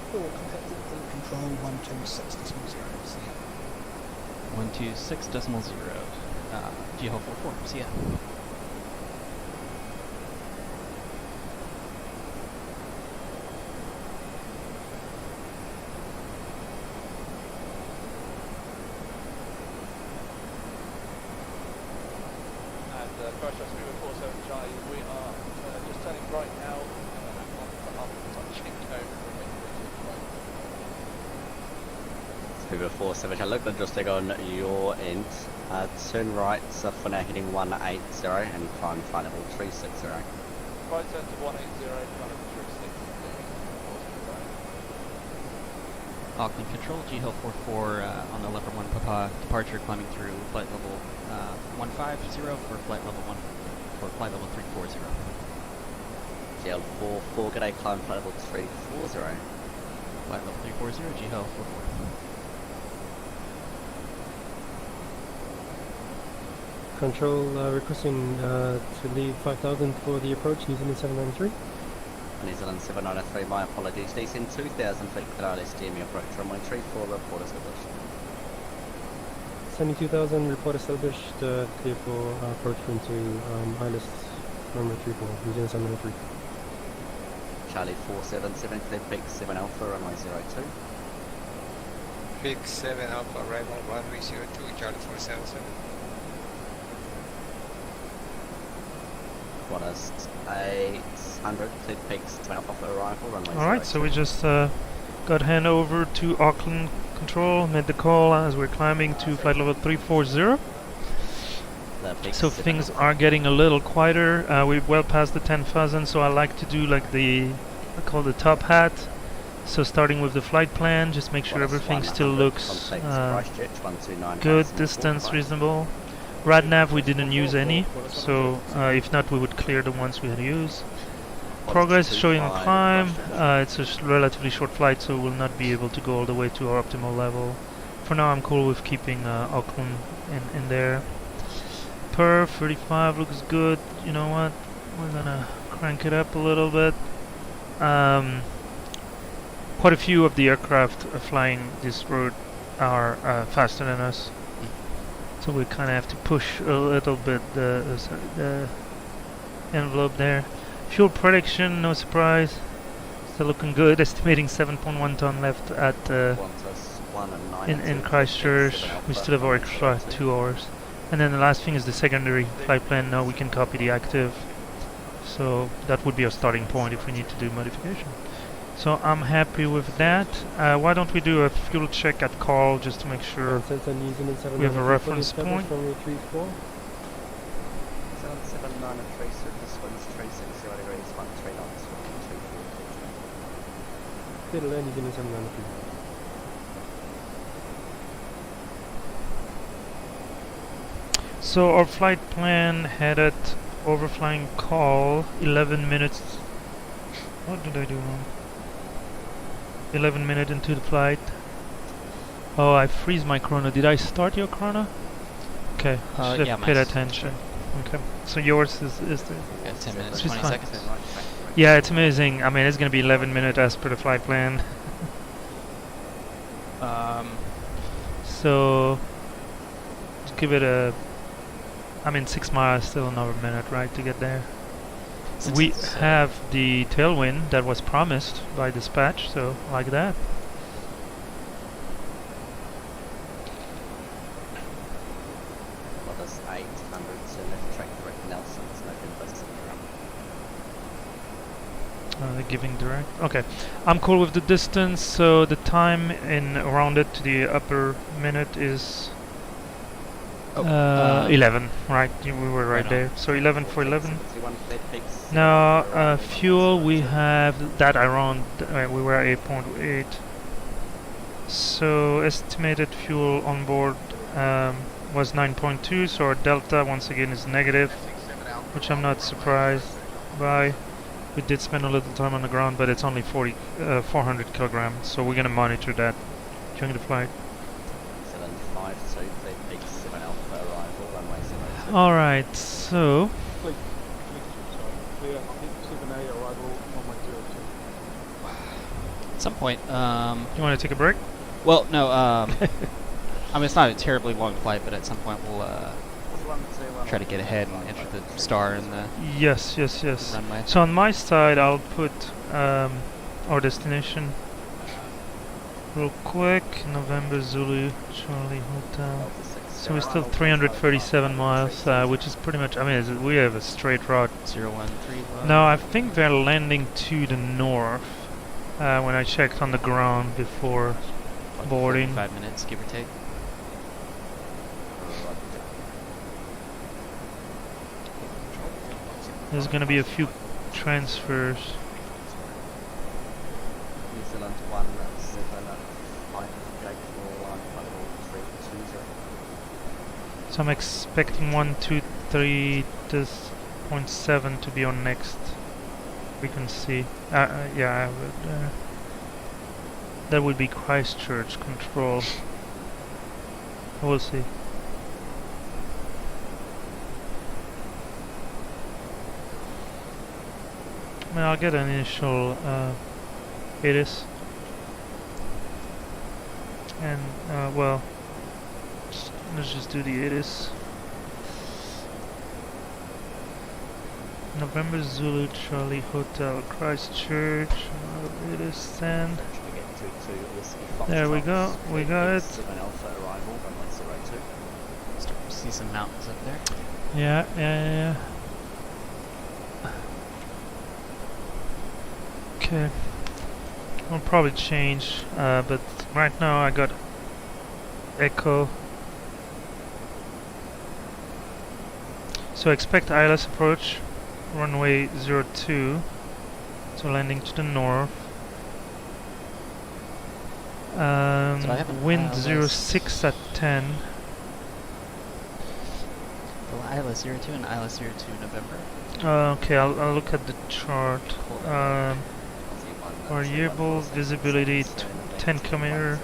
Contact control 126.0. See ya. 126.0. JeeHell 44. See ya. And Crash Rescue 47 Charlie, we are just turning right now. Touching over. Uber 47, look at just on your end. Turn right for now heading 180 and climb flight level 360. Right turn to 180, climb 360. Auckland Control, JeeHell 44 on the level 1 Papa departure, climbing through flight level 150 for flight level 340. JeeHell 44, g'day, climb flight level 340. Flight level 340, JeeHell 44. Control requesting to leave 5000 for the approach, New Zealand 793. New Zealand 793, my apologies. Descend 2000 feet, clear LSD, me approach runway 34, report established. 72,000, report established, clear for approach into ILS runway 34, New Zealand 793. Charlie 477, clear peak 7 Alpha, runway 02. Peak 7 Alpha, arrival runway 02, Charlie 477. What is 800, clear peaks 2 Alpha for arrival, runway 02. Alright, so we just got hand over to Auckland Control, made the call as we're climbing to flight level 340. So things are getting a little quieter. We're well past the 10,000, so I like to do like I call the top hat. So starting with the flight plan, just make sure everything still looks good, distance reasonable. Radnav we didn't use any, so if not we would clear the ones we had used. Progress showing on climb, it's a relatively short flight, so we'll not be able to go all the way to our optimal level. For now I'm cool with keeping Auckland in there. Perf 35 looks good. You know what, we're gonna crank it up a little bit. Quite a few of the aircraft flying this route are faster than us. So we kind of have to push a little bit the envelope there. Fuel prediction, no surprise. Still looking good. Estimating 7.1 ton left at in Christchurch. We still have our extra 2 hours. And then the last thing is the secondary flight plan. Now we can copy the active. So that would be our starting point if we need to do modification. So I'm happy with that. Why don't we do a fuel check at call just to make sure we have a reference point. From 34. 793, this one's 360 degrees, 13 knots, 240. Clear to land, New Zealand 793. So our flight plan had at overflying call 11 minutes. What did I do wrong? 11 minutes into the flight. Oh, I freeze my chrono. Did I start your chrono? Okay, should have paid attention. Okay, so yours is the... Yeah, 10 minutes, 20 seconds. Yeah, it's amazing. I mean, it's going to be 11 minutes as per the flight plan. So, let's give it a I mean, 6 miles, still another minute, right, to get there. Since We it's, have the tailwind that was promised by dispatch, so like that. What is 800 to left track correct Nelson? It's no good less than They're giving direct. Okay, I'm cool with the distance. So the time in rounded to the upper minute is 11. Right, we were right there. So 11 for 11. Now fuel, we have that around. We were 8.8. So estimated fuel on board was 9.2. So our delta once again is negative, which I'm not surprised by. We did spend a little time on the ground, but it's only 400 kilograms, so we're gonna monitor that during the flight. 752, big 7 Alpha arrival, runway 02. Alright, so... Clear, I think 7A arrival, runway 02. At some point, You wanna take a break? well, no, I mean, it's not a terribly long flight, but at some point we'll, try to get ahead and enter the star in the Yes. runway. So on my side, I'll put our destination real quick. November Zulu Charlie Hotel. So we're still 337 miles, which is pretty much. I mean, we have a straight route. 0131. No, I think they're landing to the north. When I checked on the ground before boarding. 5 minutes, give or take. There's gonna be a few transfers. New Zealand 17, Jake 4, So I'm expecting 123.7 to be on next frequency. Yeah, that would be Christchurch control. We'll see. I mean, I'll get an initial ATIS. And, well, let's just do the ATIS. November Zulu Charlie Hotel Christchurch. ATIS then. There we go, we got it. 7 Alpha arrival, runway 02. Start to see some mountains up there. Yeah. Okay. I'll probably change, but right now I got Echo. So expect ILS approach, runway 02, so landing to the north. Wind 06 at 10. Well, ILS 02 and ILS 02 November. Okay, I'll look at the chart. Variable visibility 10 km.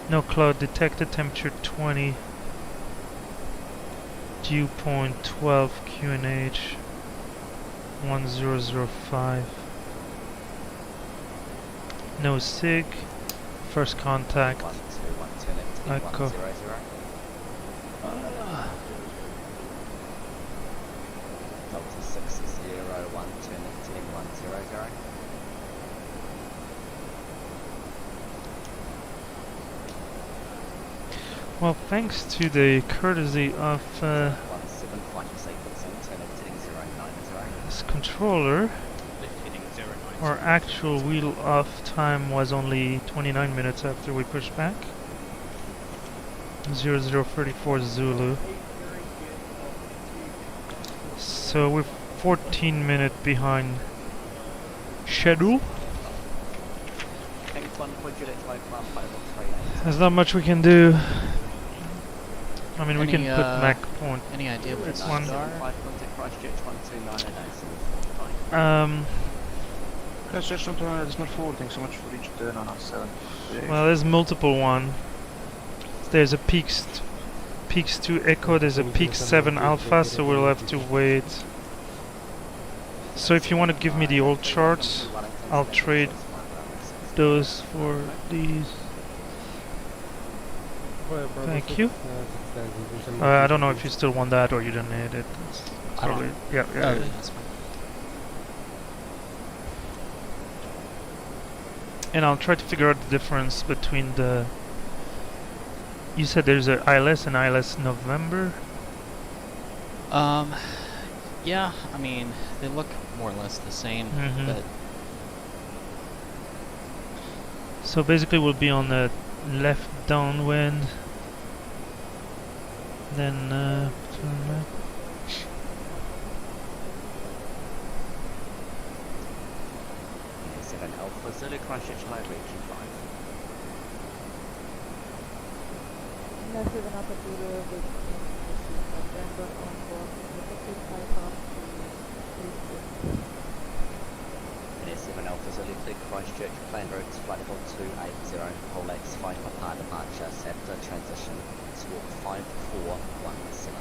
No cloud detected. Temperature 20. Dew point 12 QNH 1005. No SIG. First contact. Echo. Delta 60110 Well, thanks to the courtesy of this controller, our actual wheel off time was only 29 minutes after we pushed back. 0034 Zulu. So we're 14 minutes behind schedule. There's not much we can do. I mean, we can put Mac point. Any idea what It's it's one. Christchurch 200 is not forwarding so much for each turn on our 7. Well, there's multiple one. There's a peaks to Echo. There's a peak 7 Alpha, so we'll have to wait. So if you want to give me the old charts, I'll trade those for these. Thank you. I don't know if you still want that or you don't need it. It's I don't. probably- yeah, Oh, yeah. that's fine. And I'll try to figure out the difference between the... You said there's a ILS and ILS November? Yeah, I mean, they look more or less the same, Mhm. but So basically we'll be on the left downwind. Then turn left. 7 Alpha Zulu Christchurch Light reaching 5. And 7 Alpha Zulu clear Christchurch, planned routes flight level 280, Rolex 5 apart departure, SAPTA transition, squawk 5417.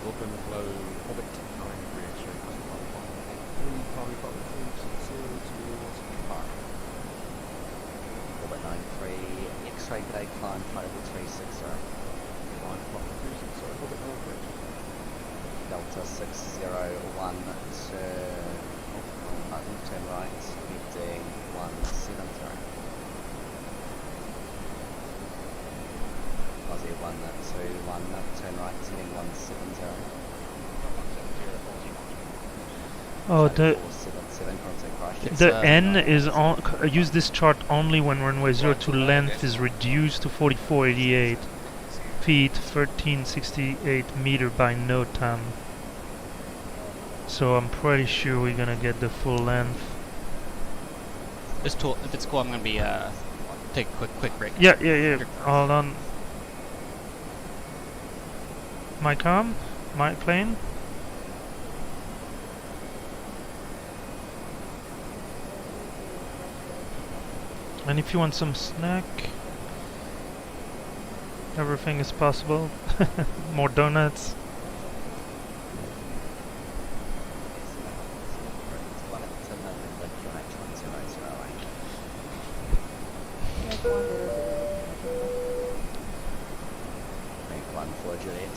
Open flow, orbit 9, reassuring 3, Charlie Bravo 360 towards Park. Orbit 93, X-ray g'day, climb flight level 360. 5 o'clock 360, orbit 9 bridge. Delta 601, turn right, heading 170. Aussie 121, turn right, heading 170. Oh, the 477, contact Christchurch. the N is on. Use this chart only when runway 02 length is reduced to 4488 feet, 1368 meter by NOTAM. So I'm pretty sure we're gonna get the full length. this tool, if it's cool, I'm gonna be take a quick break. Yeah. Hold on. My comm? My plane? And if you want some snack, everything is possible. More donuts.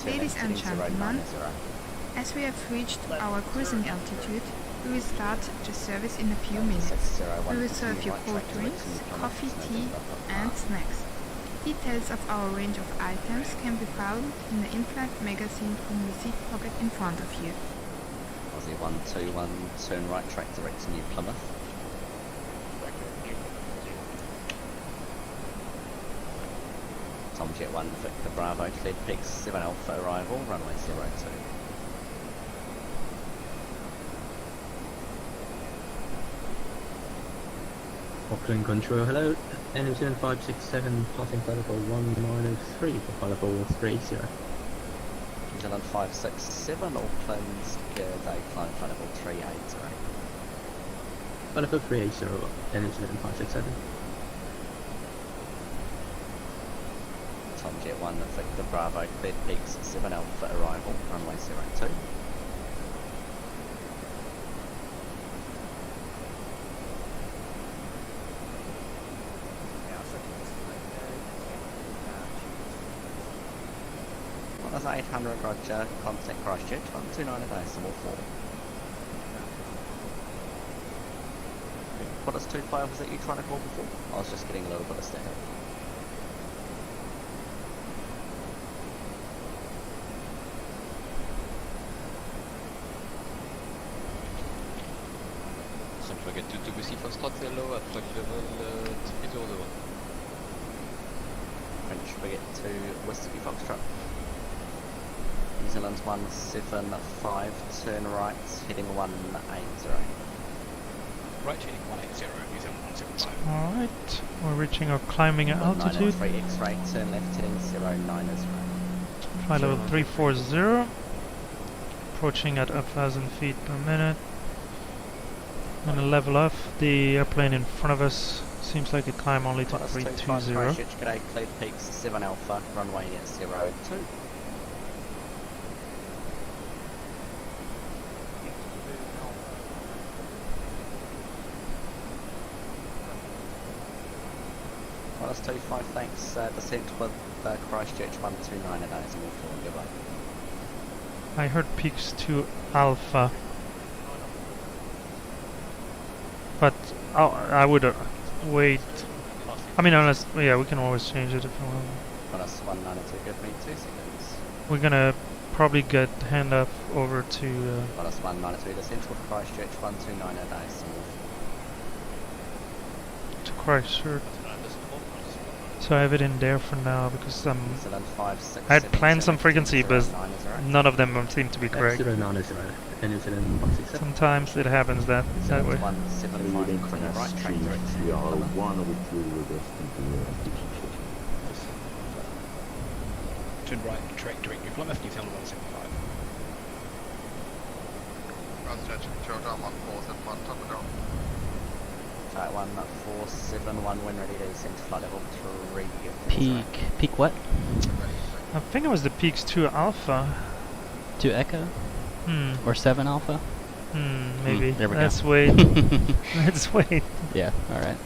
Ladies and gentlemen, as we have reached our cruising altitude, we will start the service in a few minutes. We will serve you cold drinks, coffee, tea and snacks. Details of our range of items can be found in the in-flight magazine from the seat pocket in front of you. Aussie 121, turn right, track direct to New Plymouth. Tomjet 1, Victor Bravo, cleared peaks 7 Alpha arrival, runway 02. Auckland Control, hello. NZ 567, passing flight level 1903 for flight level 380. New Zealand 567, Auckland's day climb flight level 380. Flight level 380, NZ 567. Tomjet 1, Victor Bravo, cleared peaks 7 Alpha arrival, runway 02. That's 800, Roger, contact Christchurch, 129 a decimal 4. What is 25, was that you trying to call before? I was just getting a little bit of static. Don't forget to receive Foxtrot hello at track level 320. French frigate to Whiskey Foxtrot. New Zealand's 175, turn right, heading 180. Right, heading 180, New Zealand 175. Alright, we're reaching our climbing altitude. 903 X-ray, turn left, heading 090. Flight level 340. Approaching at 1,000 feet per minute. I'm gonna level off. The airplane in front of us seems like it climbed only to 320. Christchurch, g'day, cleared peaks 7 Alpha, runway 02. Aquatus 25, thanks. Descent with Christchurch 129 at Ising 4, goodbye. I heard peaks 2 Alpha. But I would wait. I mean, unless, yeah, we can always change it if we want. Aquatus 192, give me 2 seconds. We're gonna probably get hand up over to. Aquatus 192, descent with Christchurch 129 at Ising 4. To Christchurch. So I have it in there for now because I had planned some frequency, but none of them seem to be correct. F09 is right. And New Zealand 167. Sometimes it happens that way. 175 from the right track direction. Turn right, track direct, New Plymouth, New Zealand 175. Right, 1471, when ready to descend to flight level 3. Peak what? I think it was the peaks 2 Alpha. 2 Echo? Or 7 Alpha? Maybe. There we Let's go. wait. Let's wait. Yeah, alright.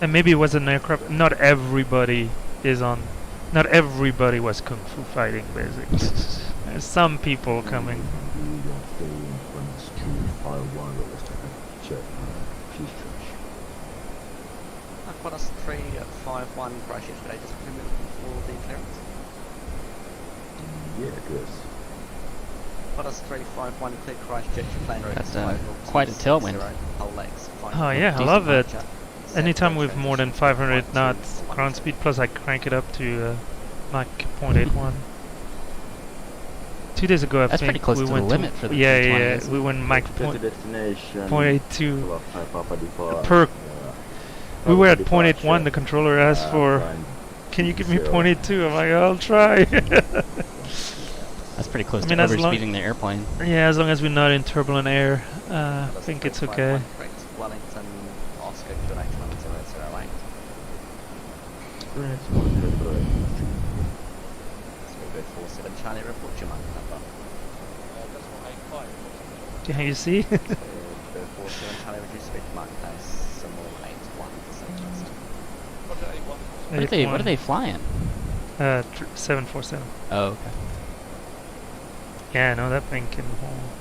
And maybe it was an aircraft. Not everybody is on. Not everybody was kung fu fighting, basically. There's some people coming. Aquatus 351, Christchurch, could I just remove for the clearance? Yeah, good. Aquatus 351, clear Christchurch, plane That's quite a tailwind. Oh yeah, I love it. Anytime with more than 500 knots ground speed, plus I crank it up to Mach 0.81. 2 days ago, I That's think pretty close we to went the limit for the yeah, 320, yeah, we went Mach Get to destination. 0.82 per. We were at 0.81. The controller asked for, "Can you give me 0.82?" I'm like, "I'll try." That's pretty close I mean, to as overspeeding the airplane. Yeah, as long as we're not in turbulent air, I think it's okay. Wellington, Oscar, QNH 1008. That's one good. So we'll go 47 Charlie, report your Mach number. Yeah, you see? So go 47 Charlie, reduce speed Mach pace, symbol 81 for southwest. What are they flying? 747. Oh, okay. Yeah, no, that thing can hold.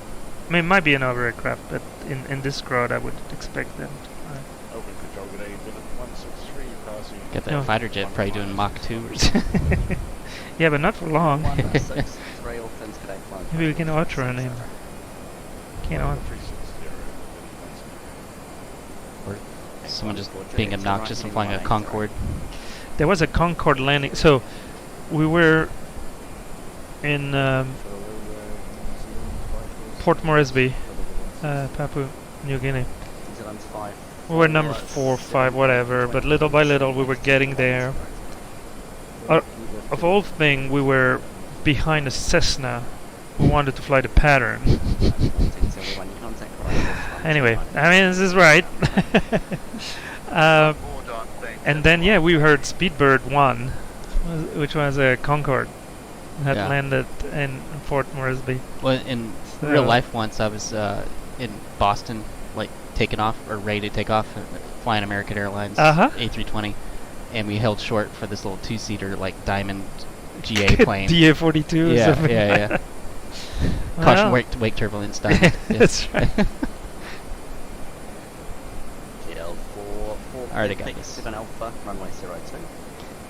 I mean, it might be another aircraft, but in this crowd, I would expect them to fly. Open control grenade with 163 passing. Got that fighter jet probably doing Mach 2 or something. Yeah, but not for long. 163 all fins today, Maybe we can outrun him. Can't out. Or someone just being obnoxious and flying a Concorde. There was a Concorde landing. So we were in Port Moresby, Papua New Guinea. We were number 4, 5, whatever, but little by little we were getting there. Of all things, we were behind a Cessna who wanted to fly the pattern. Anyway, I mean, this is right. And then, yeah, we heard Speedbird 1, which was a Concorde that landed in Port Moresby. Well, in real life, once I was in Boston, like taking off or ready to take off, flying American Airlines A320, and we held short for this little 2-seater like diamond GA plane. DA-42 or something. Yeah. Caution wake turbulence diamond. That's right. Alright, I got this. 7 Alpha, runway 02.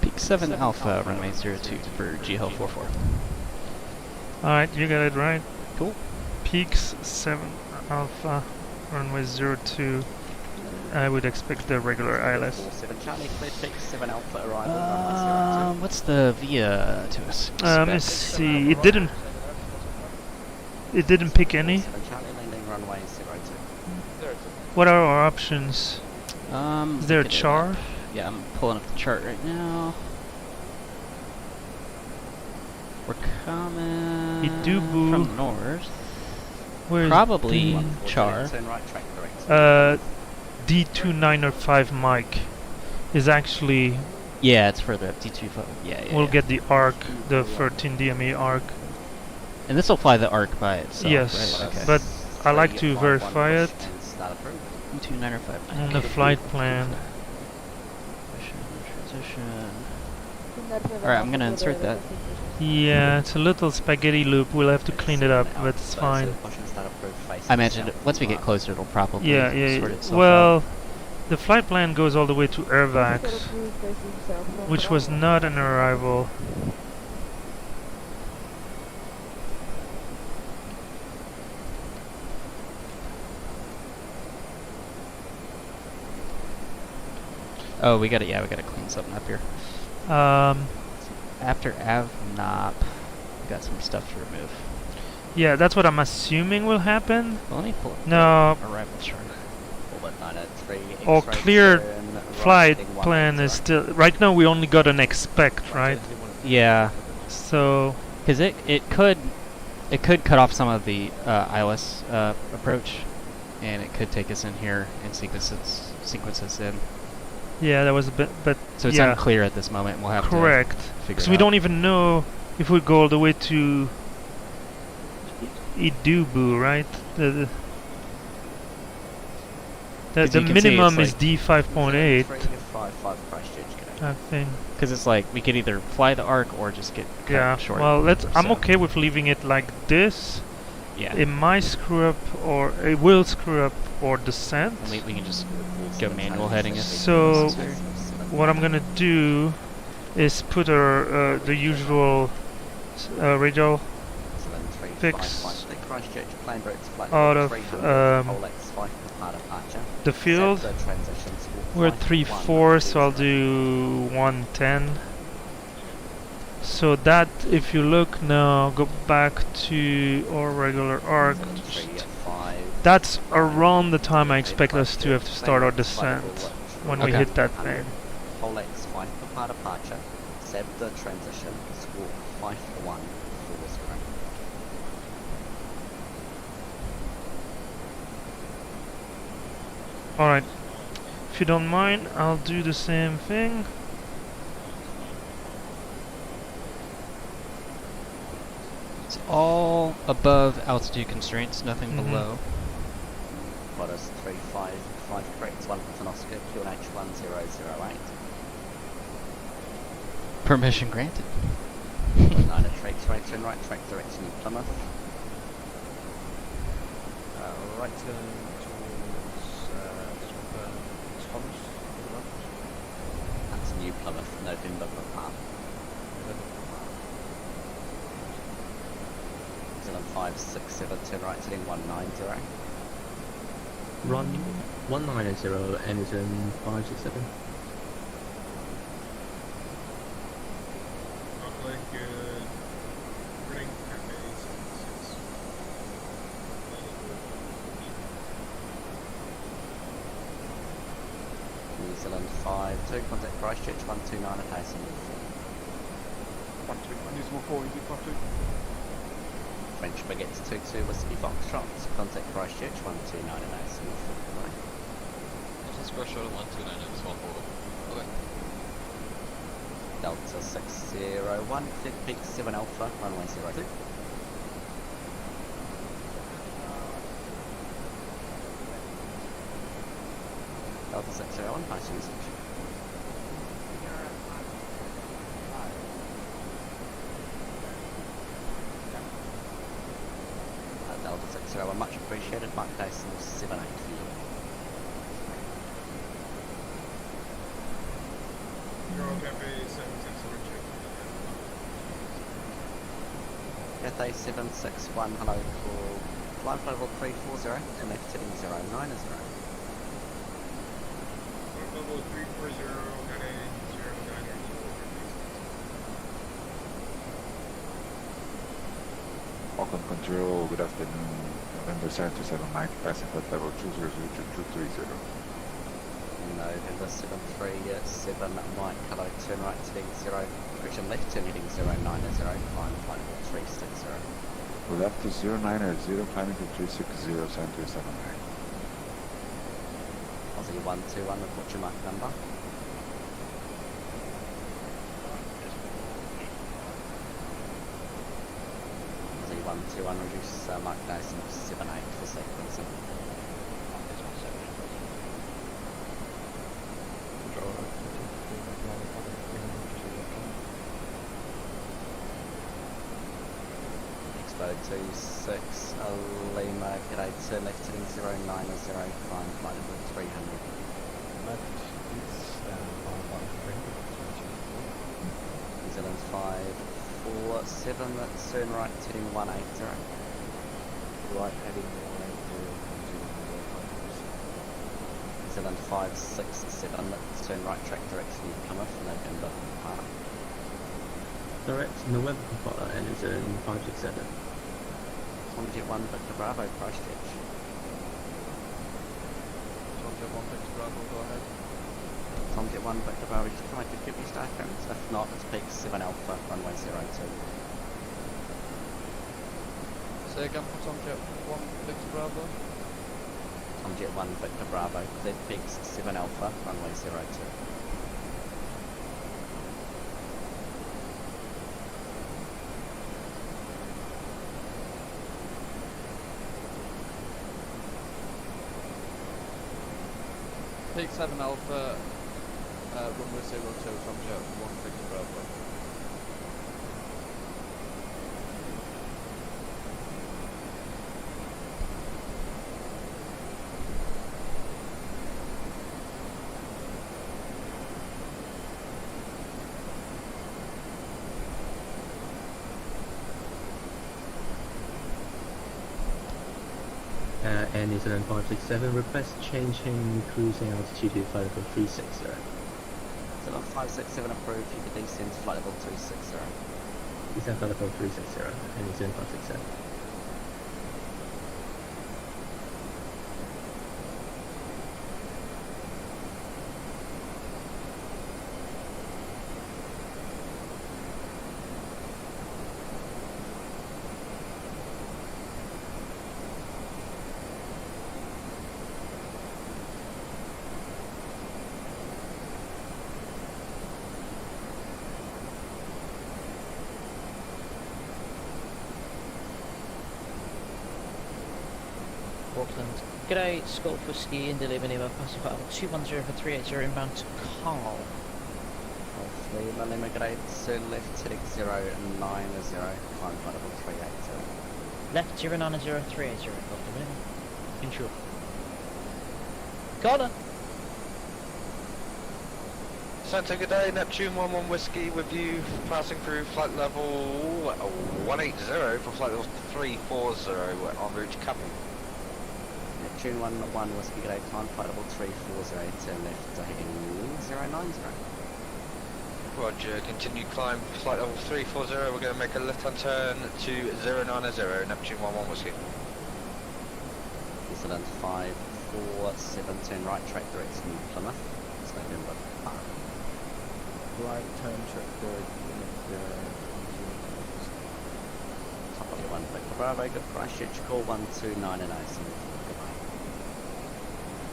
Peak 7 Alpha, runway 02 for JeeHell 44. Alright, you got it right. Cool. Peaks 7 Alpha, runway 02. I would expect the regular ILS. 7 Charlie, clear peak 7 Alpha, arrival, runway 02. What's the VIA to us? Let's see. It didn't pick any. 7 Charlie, landing runway 02. What are our options? Is there a chart? Yeah, I'm pulling up the chart right now. We're coming from north. Where's probably char. D2905 Mike is actually. Yeah, it's further up. D25. Yeah. We'll get the arc, the 13 DME arc. And this will fly the arc by itself. Yes, right? Okay. but I like to verify it. D2905. On the flight plan. position. Alright, I'm gonna insert that. Yeah, it's a little spaghetti loop. We'll have to clean it up, but it's fine. I imagine once we get closer, it'll probably sort itself well, out. the flight plan goes all the way to Airvax, which was not an arrival. Oh, we gotta clean something up here. After AvNop, we got some stuff to remove. Yeah, that's what I'm assuming will happen. Well, let me pull up no. arrival chart. Or cleared flight plan is still. Right now, we only got an expect, right? Yeah. So. Because it could cut off some of the ILS approach, and it could take us in here and sequence us in. Yeah, that was a bit, but so it's unclear at this moment. We'll have to figure it out. Because we don't even know if we go all the way to Idubu, right? The minimum is D5.8. I think. Because it's like we could either fly the arc or just get cut short. Well, I'm okay with leaving it like this. Yeah. It might screw up, or it will screw up, or descent. We can just go manual heading it. So what I'm gonna do is put the usual radial fix out of the field. We're at 3-4, so I'll do 110. So that, if you look now, go back to our regular arc. That's around the time I expect us to have to start our descent when we hit that thing. Alright, if you don't mind, I'll do the same thing. It's all above altitude constraints, nothing below. Lotus 355 correct, 1 for Oscar, QNH 1008. Permission granted. 9 at track, turn right, track direction Plymouth. Right turn towards Thomas. That's New Plymouth, November Papa. 567, turn right, heading 190. Run 190, Amazon 567. New Zealand 5-2, contact Christchurch 129 at Hastings. 129, New Zealand 4, easy 52. French Baguettes 22, Whiskey Foxtrot, contact Christchurch 129 at Hastings. Just Christchurch at 129 at Swamport. Okay. Delta 601, Peak 7 Alpha, runway 02. Delta 601, nice usage. Delta 601, much appreciated. Mike Dyson 78 for you. Cathay 761, hello, call flight level 340, connect heading 090. Level 340, heading 090. Welcome control, good afternoon, November 727 Mike, passing flight level 200-230. November 737 Mike, hello, turn right heading 0, correction left turn heading 090, climb flight level 360. Left to 090, climbing to 360, 727 Mike. Aussie 121, what's your mark number? Aussie 121, reduce Mark Dyson 78 for sequencing. 026 Lima, g'day, turn left heading 090, climb flight level 300. Left is 553. New Zealand 547, turn right heading 180. Right heading 180. New Zealand 567, turn right track direction Plymouth, November Park. Direct November Papa and is in 567. Tomjet 1 Victor Bravo, Christchurch. Tomjet 1 Victor Bravo, go ahead. Tomjet 1 Victor Bravo, just try to give you start clearance. If not, it's peak 7 Alpha, runway 02. Say again for Tomjet 1 Victor Bravo. Tomjet 1 Victor Bravo, cleared peaks 7 Alpha, runway 02. Peak 7 Alpha, runway 02, Tomjet 1 Victor Bravo. And New Zealand 567, request changing cruising altitude to flight level 360. Zealand 567 approved, you can descend to flight level 260. Descend flight level 360, and New Zealand 567. Auckland. G'day, Skull Whiskey, India Lima Lima, passing flight level 210 for 380 inbound to Carl. Lima Lima, g'day, turn left heading 090, climb flight level 380. Left 090 380, Auckland Lima. Ensure. Corner! Santa, good day, Neptune 11 Whiskey with you, passing through flight level 180 for flight level 340 en route to Capel. Neptune 11 Whiskey, g'day, climb flight level 340, turn left heading 090. Roger, continue climb flight level 340, we're going to make a left-hand turn to 090, Neptune 11 Whiskey. New Zealand 547, turn right track direction Plymouth, it's November Park. Right turn check good. Top of the 1 Victor Bravo, good Christchurch, call 129 and goodbye.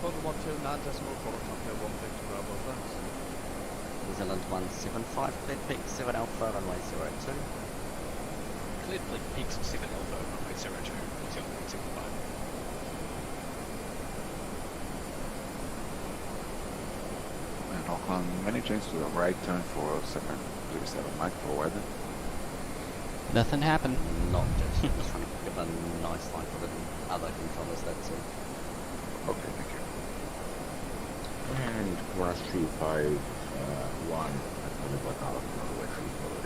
Call 129.4, Tomjet 1 Victor Bravo, thanks. New Zealand 175, cleared peak 7 Alpha, runway 02. Cleared peaks 7 Alpha, runway 02, New Zealand 175. And Auckland, many change to the right turn for 737 Mike for weather. Nothing happened. Not just trying to give a nice line for the other controllers, that's all. Okay, thank you. And class 351 at the bottom of Norway 340.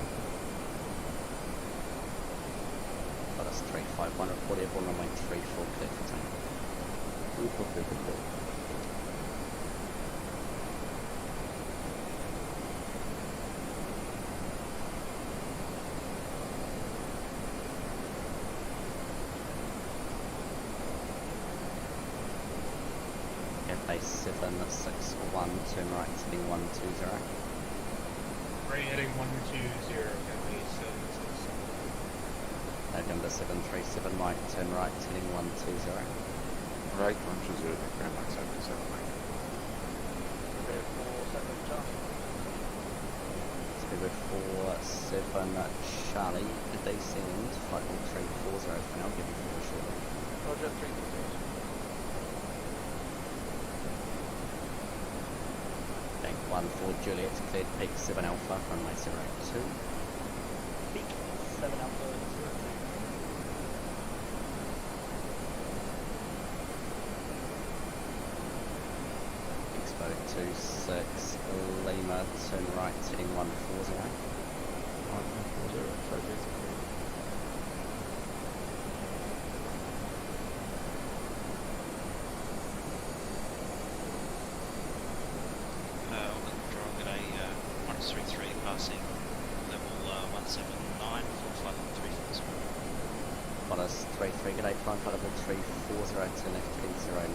That's 351 reported on runway 34, clear for takeoff. 34, clear for takeoff. Base 761, turn right heading 120. Right heading 120, Gateway 761. November 737, right, turn right heading 120. Right 120, thank you very much, 737 Mike. Okay, 47 Charlie. Speedbird 47 Charlie, could they send flight level 340 for now, give you a shortly. Roger, 340. Bank 14 Juliet, cleared peak 7 Alpha, runway 02. Peak 7 Alpha 02. 26 Lima, turn right, heading 140. 140, so basically. Control at a 133 passing level 179 for flight level 340. 133, good day, climb flight level 340, turn left heading 090.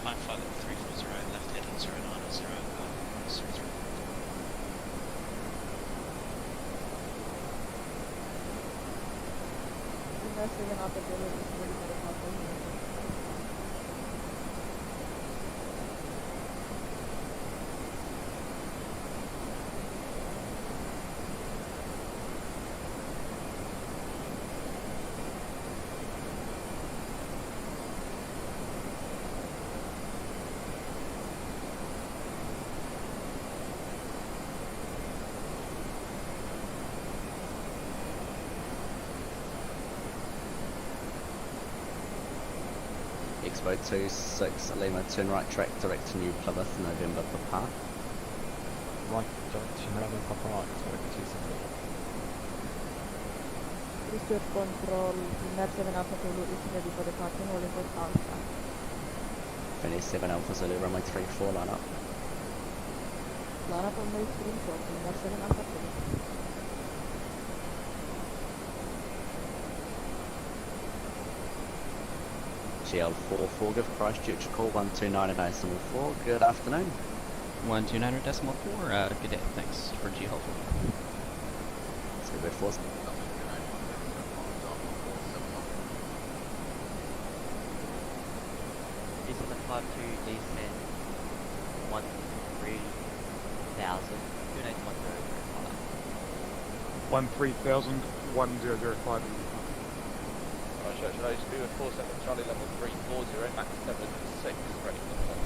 Climb flight level 340, left heading 090, 133. Expo 26 Lima, turn right track direct to New Plymouth, November Papa. Right, direction November Papa, Expo 26. Research control, Net 7 Alpha Zulu is ready for departure, holding for Alpha. Finish 7 Alpha Zulu, runway 34, line up. Line up on the screen shot, Net 7 Alpha Zulu. JeeHell 44, give Christchurch a call, 129.4, good afternoon. 129.4, good day, thanks for JeeHell 44. Let's go bit force. This is the 52 descent 13,000, 13,000, 1005. Right, should I just do a 47 Charlie level 340, max 76, ready for the call.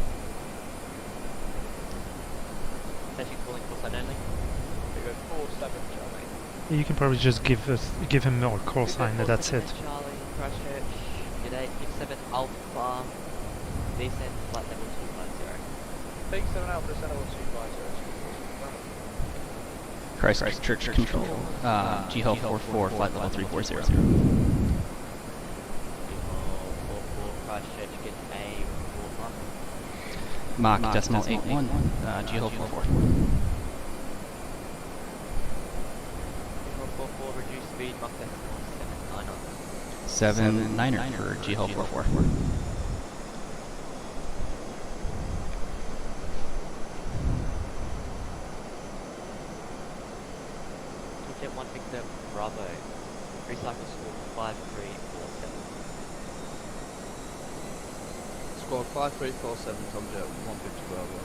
Station calling call sign only. We go 47 Charlie. You can probably just give him our call sign, and that's it. Charlie, Christchurch, good day, 7 Alpha, descent flight level 250. Big 7 Alpha, descent level 250. Christchurch control, JeeHell 44, flight level 340. Mach decimal 81, JeeHell 44. 44, reduce speed, Mach decimal 790. 79er for JeeHell 44. Jet 1 Victor Bravo, recycle score 5347. Squad 5347, Tom Jet 150 Bravo.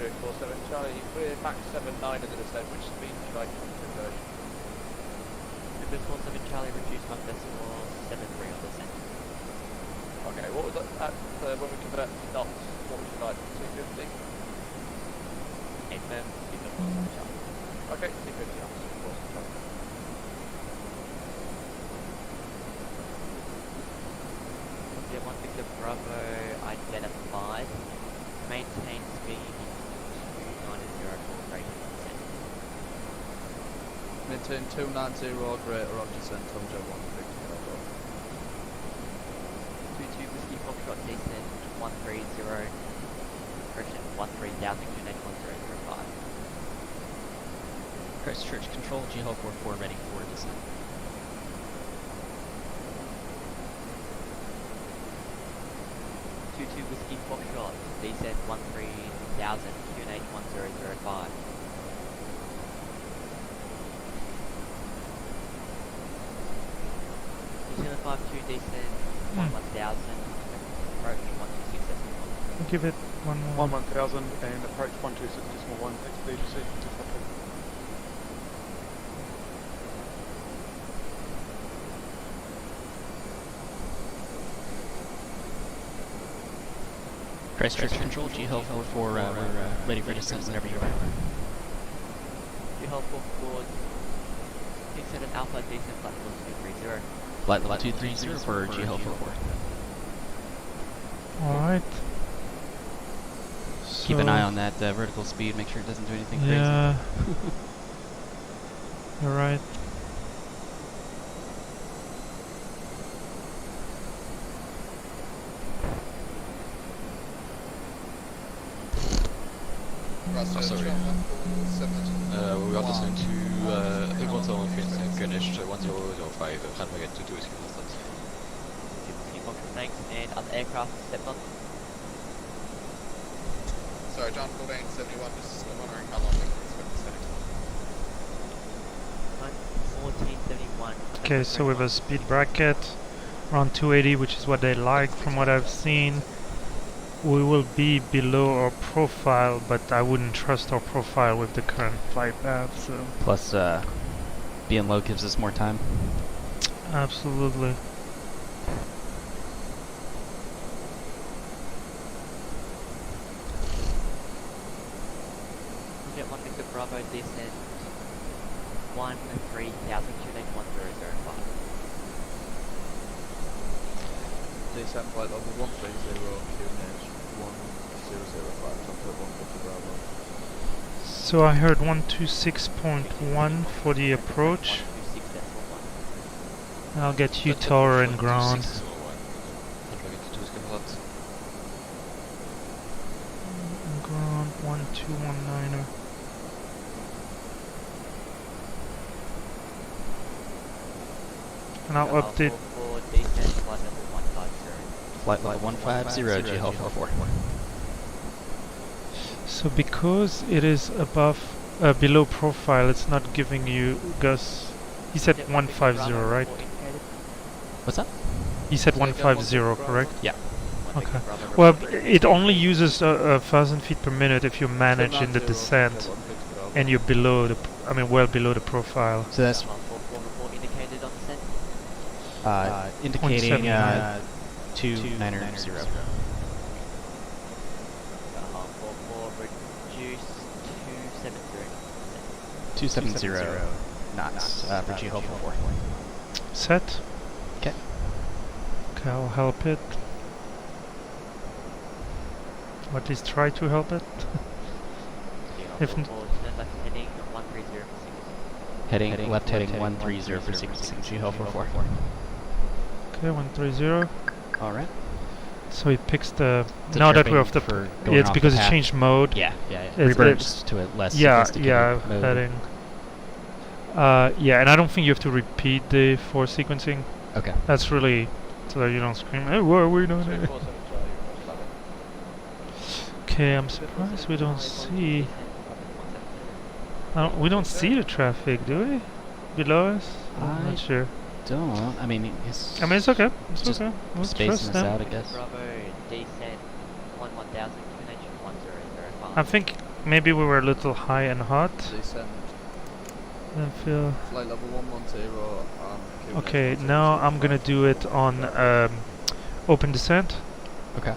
Good, 47 Charlie, we're max 79 at the descent, which speed would you like for conversion? Good, 47 Charlie, reduce Mach decimal 73 on descent. Okay, what was that when we convert to knots, what would you like, 250? 8 men, 250 Charlie. Okay, 250 knots, of course, Charlie. Jet 1 Victor Bravo identified. Maintain speed 290 for greater than descent. Maintain 290 or greater on descent, Tom Jet 1 Victor Bravo. 22 Whiskey Foxtrot descent 130. Correction, 13,000 1005. Christchurch control, JeeHell 44 ready for descent. 22 Whiskey Foxtrot, descent 13,000, QNH 1005. New Zealand 52 descent 11,000, approach 126.1. Give it one more. 11,000 and approach 126.1, XBGC. Christchurch control, JeeHell 44, we're ready for descent whenever you are. JeeHell 44, descent at Alpha, descent flight level 230. Flight level 230 for JeeHell 44. Alright. Keep an eye on that vertical speed, make sure it doesn't do anything crazy. Yeah. You're right. We are listening to Equator on Greenwich 1005, runway at 22 is Thanks, and other aircraft stepped on. Sorry, John 1471, just wondering how long we can expect this heading. 1471. Okay, so with a speed bracket around 280, which is what they like from what I've seen. We will be below our profile, but I wouldn't trust our profile with the current flight path, so... Plus, being low gives us more time. Absolutely. Jet 1 Victor Bravo, descent 13,000, 281,005. Descent flight level 130, QNH 1005, Cockpit 150 Bravo. So I heard 126.1 for the approach. I'll get you tower and ground. Ground 1219er. And I'll update. Flight level 150, JeeHell 44. So because it is above, below profile, it's not giving you Gus. He said 150, right? What's that? He said 150, correct? Yeah. Okay. Well, it only uses 1,000 feet per minute if you manage in the descent, and you're below the, well below the profile. So that's indicating 2990. 270 knots for JeeHell 44. Set. Okay. Okay, I'll help it. Or at least try to help it. If heading left heading 130 for sequencing JeeHell 44. Okay, 130. All right. So he picks the. Now that we're off the. Yeah, it's because it changed mode. Yeah. Reverts to a less sophisticated mode. Heading. Yeah, and I don't think you have to repeat the force sequencing. Okay. That's really so that you don't scream. Hey, what are we doing? Okay, I'm surprised we don't see. We don't see the traffic, do we? Below us? I'm not sure. Don't. I mean, it's okay. It's just okay. We'll spacing us out, I guess. Bravo, descent 11,000, QNH 1005. I think maybe we were a little high and hot. Descent. I feel. Flight level 110. Okay, now I'm gonna do it on open descent. Okay.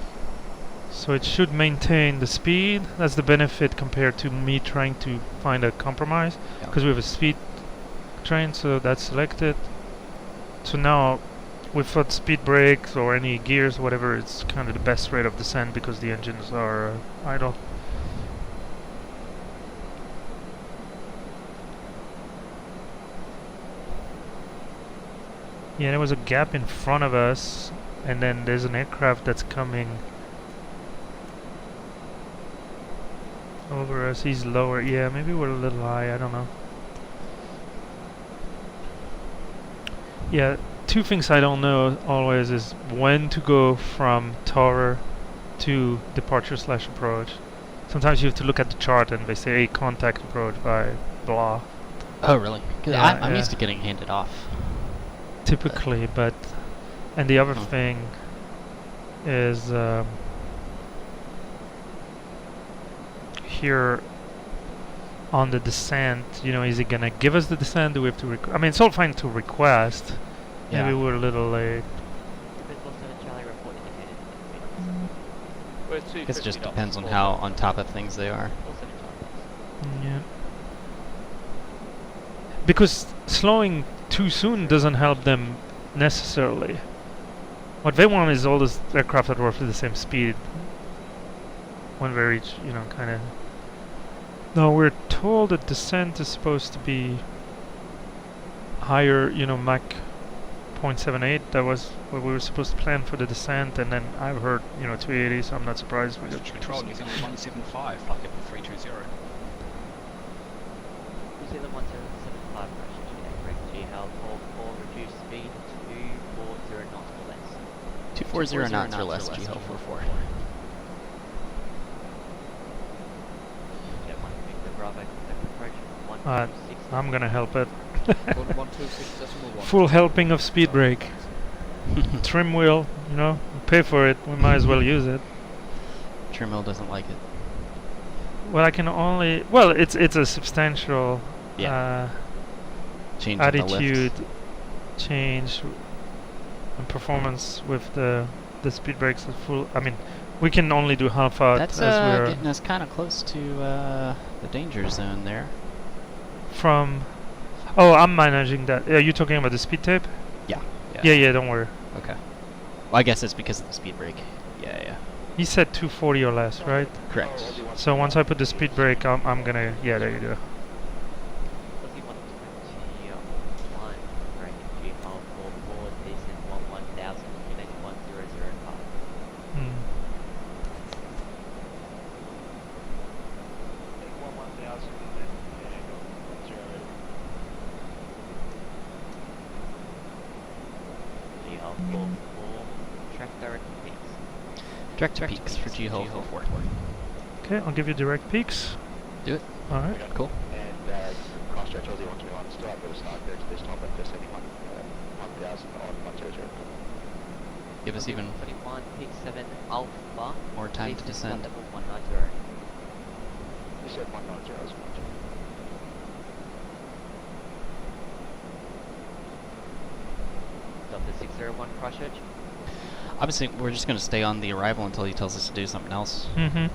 So it should maintain the speed. That's the benefit compared to me trying to find a compromise, because we have a speed train, so that's selected. So now, without speed brakes or any gears, whatever, it's kind of the best rate of descent because the engines are idle. Yeah, there was a gap in front of us, and then there's an aircraft that's coming over us. He's lower. Yeah, maybe we're a little high. I don't know. Yeah, two things I don't know always is when to go from tower to departure/approach. Sometimes you have to look at the chart and they say, hey, contact approach by blah. Oh, really? Because yeah, I'm used to getting handed off. Typically, but... And the other thing is... here on the descent, is it gonna give us the descent? Do we have to it's all fine to request. Yeah. Maybe we're a little late. I guess it just depends on how on top of things they are. Yeah. Because slowing too soon doesn't help them necessarily. What they want is all those aircraft that roughly the same speed when they reach, you know, kind of. No, we're told that descent is supposed to be higher, you know, Mach 0.78. That was what we were supposed to plan for the descent, and then I've heard, you know, 280, so I'm not surprised we got Control, New Zealand 175, flight level 320. New Zealand 1075, approaching JeeHell, call for reduced speed 240 knots or less. 240 knots or less, JeeHell 44. I'm gonna help it. 126.1. Full helping of speed brake. Trim wheel, you know, pay for it, we might as well use it. Trim wheel doesn't like it. Well, I can only, well, it's a substantial change attitude change and performance with the speed brakes at full. I mean, we can only do half out. That's as we're getting us kind of close to the danger zone there. From, oh, I'm managing that. Are you talking about the speed tape? Yeah. Yeah, don't worry. Okay. Well, I guess it's because of the speed brake. Yeah. He said 240 or less, right? Correct. So once I put the speed brake, I'm gonna, yeah, there you go. Direct peaks for JeeHell 44. Okay, I'll give you direct peaks. Do it. Alright. Cool. And cross-stretch Aussie 121, still up with a start there this time, but just anyone 1000 on 100. Give us even 21, peak 7 alpha. more time to descend. Level 190. You said 190 as well. Delta 601 cross-stretch. Obviously, we're just going to stay on the arrival until he tells us to do something else. Mm-hmm.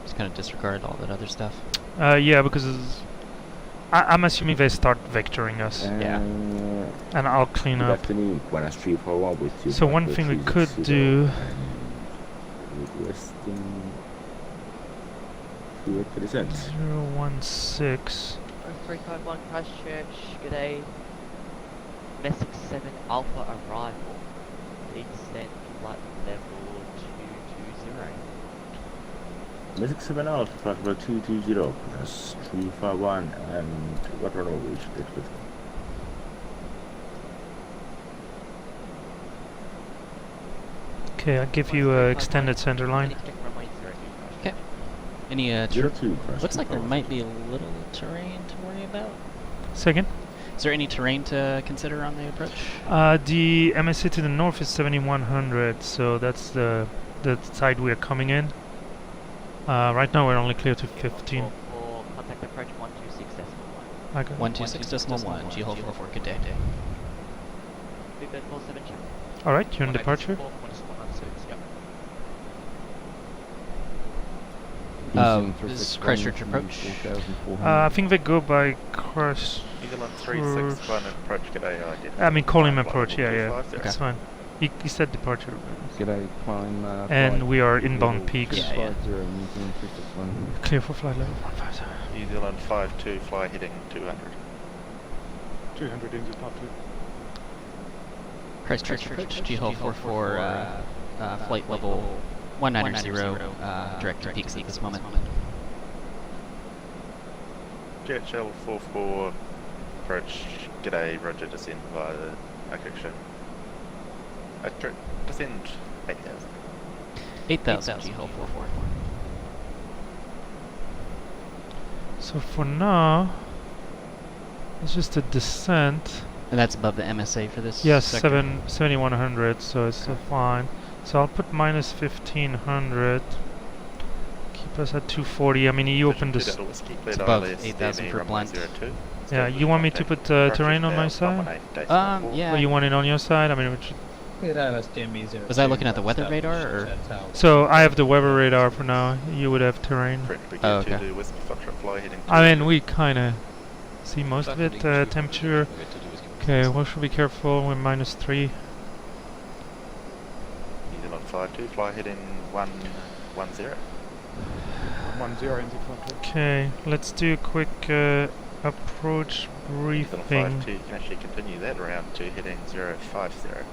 Just kind of disregard all that other stuff. Yeah, because I'm assuming they start vectoring us. Yeah. And I'll clean up. So one thing we could do. Requesting fuel to descent. 0351 016. Christchurch, g'day. Messick 7 Alpha arrival. Descent flight level 220. Messick 7 Alpha, flight level 220, that's 351, and what runway we should get with? Okay, I'll give you extended center line. Okay. Any looks like there might be a little terrain to worry about. Second. Is there any terrain to consider on the approach? The MSA to the north is 7100, so that's the side we're coming in. Right now we're only clear to 15. For contact approach 126.1. Okay. 126.1, JeeHell 44, good day. Big Bird 47 check. Alright, you're in departure. This is Christchurch approach. I think they go by Christchurch. Eagle 361 approach, g'day, I mean, call him approach, yeah. Okay. That's fine. He said departure. G'day, climb. And we are inbound peaks. Yeah. Clear for flight level 150. New Zealand 52, fly heading 200. 200 into top 2. Christchurch approach, JeeHell 44, flight level 190, direct to peaks at this moment. JeeHell 44, approach, g'day, roger, descend via the correction. Descend 8,000. 8,000, JeeHell 44. So for now, it's just a descent. And that's above the MSA for this? Yes, sector? 7100, so it's still fine. So I'll put minus 1500. Keep us at 240. I mean, you opened this. It's above 8,000 for blunt. Yeah, you want me to put terrain on my side? Yeah. Or you want it on your side? I mean, which. Was I looking at the weather radar, or? So I have the weather radar for now. You would have terrain. Oh, okay. I mean, we kind of see most of it. Temperature Okay, well, should be careful. We're -3. New Zealand 52, fly heading 110. 110 NZ Foxtrot. Okay, let's do a quick approach New Zealand briefing. 52, you can actually continue that round to heading 050.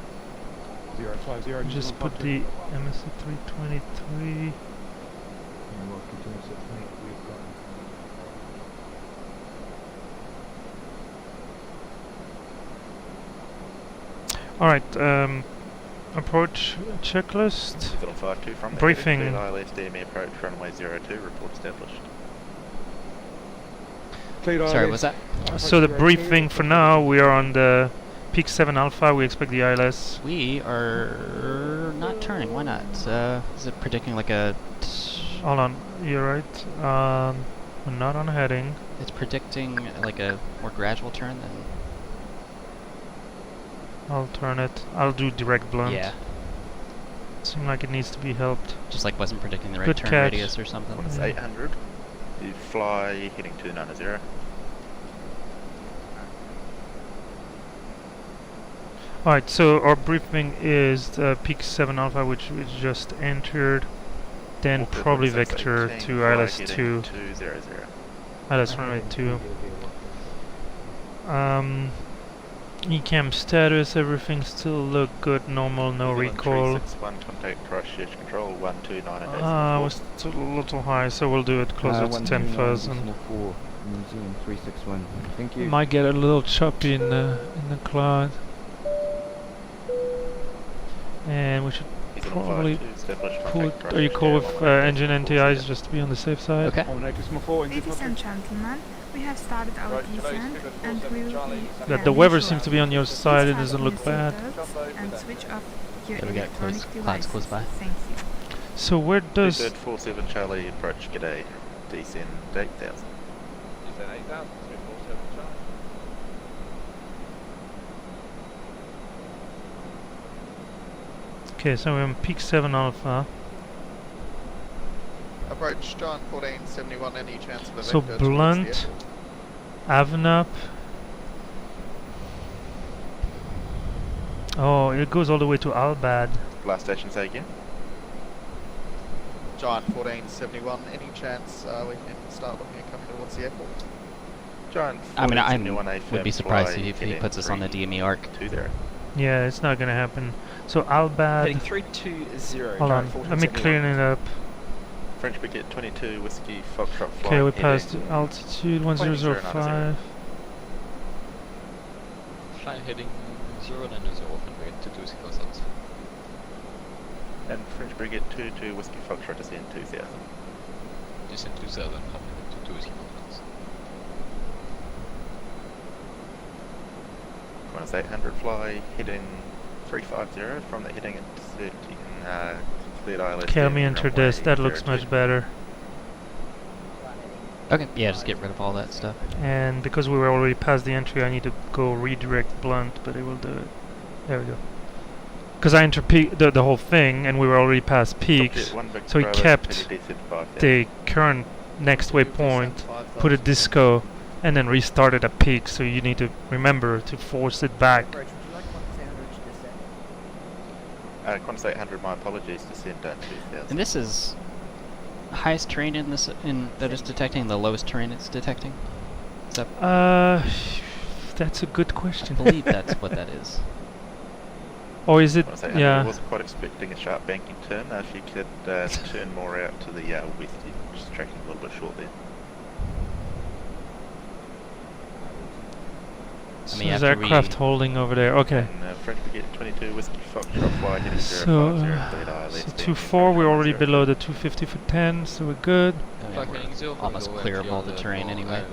050. Just put the MSC 323. Alright, approach checklist. New Zealand 52 from the Briefing. heading, ILS DME approach runway 02, report established. Sorry, what's that? So the briefing for now, we are on the peak 7 Alpha, we expect the ILS. We are not turning, why not? Is it predicting like a... Hold on, you're right. We're not on heading. It's predicting like a more gradual turn than... I'll turn it. I'll do direct blunt. Yeah. Seems like it needs to be helped. Just like wasn't predicting the right Good turn catch. radius or something. When it's 800, you fly heading 290. Alright, so our briefing is the peak 7 Alpha, which we just entered. Then Walker probably 26, vector 18, to fly ILS heading 2. 200. ILS runway 2. ECAM status, everything still look good, normal, no New Zealand recall. 361, contact Christchurch control 129 and Was a little high, so we'll do it closer to 10,000. New Zealand 361. Thank you. Might get a little choppy in the cloud. And we should probably put... Are you cool with engine NTIs just to be on the safe side? Okay. Ladies and gentlemen, we have started our descent and we will be... The weather seems to be on your side, it doesn't look bad. And switch off your There we got close, clouds close by. Thank you. So where does... 47 Charlie approach, g'day, descend 8,000. Descend 8,000, 47 Charlie. Okay, so we're on peak 7 Alpha. Approach John 1471, any chance of a So vector towards the blunt, airport? Avnap. Oh, it goes all the way to Albad. Last station, say again. Giant 1471, any chance we can start looking at coming towards the airport? Giant I mean, I 1471 would be surprised if he puts us on the DME arc. 20. Yeah, it's not gonna happen. So Albad. Heading 320. Hold on, let me clean it up. French Brigade 22 Whiskey Foxtrot flight. Okay, we passed altitude 1005. Fly heading 090 from Brigade 22 close. And French Brigade 22 Whiskey Foxtrot descend 2000. Descend 2000 from Brigade 22 Whiskey Foxtrot. Minus 800 fly heading 350 from the heading at 30. Cleared ILS. Okay, let me enter this. That looks much better. Okay, yeah, just get rid of all that stuff. And because we were already past the entry, I need to go redirect blunt, but it will do it. There we go. Because I entered the whole thing, and we were already past peaks, so he kept the current next waypoint, put a disco, and then restarted at peak. So you need to remember to force it back. Qantas 800, my apologies, descend 2000. And this is highest terrain in this that is detecting, the lowest terrain it's detecting? Is that that's a good question. I believe that's what that is. Or is it? Yeah. I wasn't quite expecting a sharp banking turn. If you could turn more out to the west, you're just tracking a little bit short there. So is aircraft holding over there? Okay. And, French Brigade 22 Whiskey Foxtrot fly heading 050, so 24, we're already below the 250 for 10, so we're good. We're almost clear of all the terrain anyway.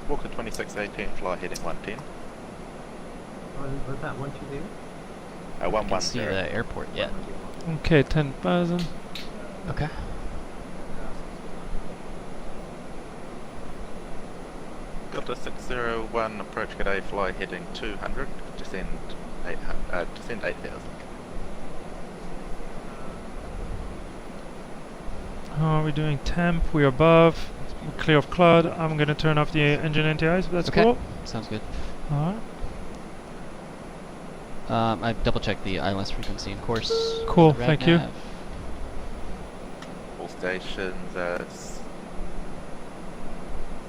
Walker 2618 fly heading 110. Was that 120? 110. Can't see the airport yet. Okay, 10,000. Okay. Got the 601 approach, g'day, fly heading 200, descend 8,000. How are we doing temp? We're above. We're clear of cloud. I'm gonna turn off the engine anti-ice. That's Okay. cool. Sounds good. Alright. I double checked the ILS frequency and course. Cool, thank you. All stations,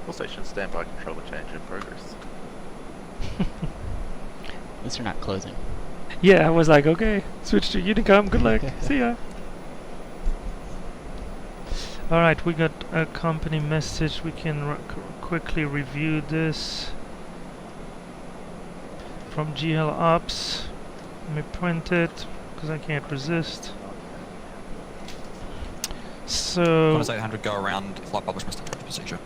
all stations standby controller change in progress. At least they're not closing. Yeah, I was like, okay, switch to Unicom. Good luck. See ya. Alright, we got a company message. We can quickly review this from JeeHell Ops. Let me print it because I can't resist. So. Qantas 800 go around flight publish must have procedure.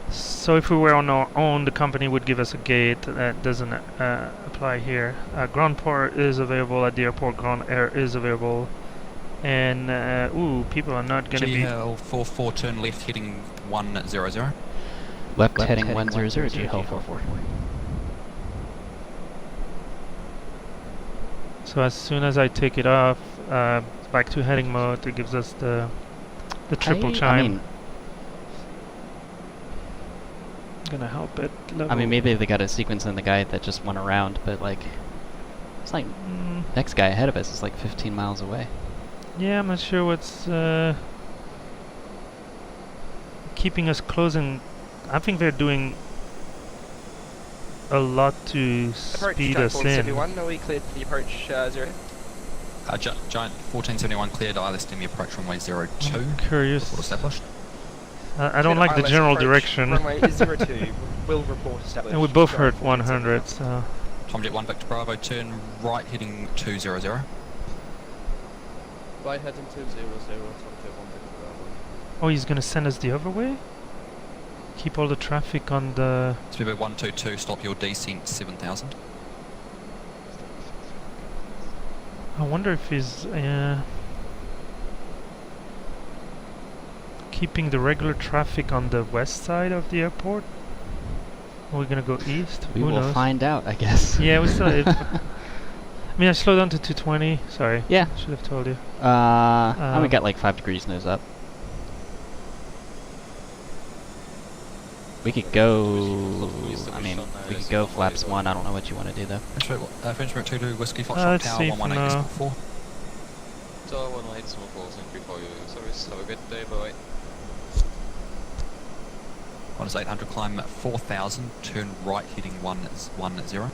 So if we were on our own, the company would give us a gate. That doesn't apply here. Ground port is available at the airport. Ground air is available. And, ooh, people are not going to be... JeeHell 44, turn left heading 100. Left heading 100, JeeHell 44. So as soon as I take it off, back to heading mode, it gives us the triple chime. Gonna help it. I mean, maybe they got a sequence in the guy that just went around, but like, it's like next guy ahead of us is like 15 miles away. Yeah, I'm not sure what's keeping us closing. I think they're doing a lot to speed us in. Are we cleared for the approach 0? Giant 1471 cleared ILS in the approach runway 02. I'm curious. Report established. I don't like the general direction. Runway 02 will report established. And we both heard 100, so... Tomjet 1 Victor Bravo, turn right heading 200. Right heading 200, Tomjet 1 Victor Bravo. Oh, he's gonna send us the other way? Keep all the traffic on the... Speedbird 122, stop your descent 7000. I wonder if he's... keeping the regular traffic on the west side of the airport? Are we gonna go east? We Who will knows? find out, I guess. Yeah, we still... I mean, I slowed down to 220. Sorry. Yeah. Should have told you. And we got like 5 degrees nose up. We could go... I mean, we could go flaps 1. I don't know what you want to do though. French Route 2 to Whiskey Foxtrot Let's Tower see 118 for now. 4. Tower 118 small calls, thank you for your service. Have a good day, bye. Qantas 800 climb 4000, turn right heading 110.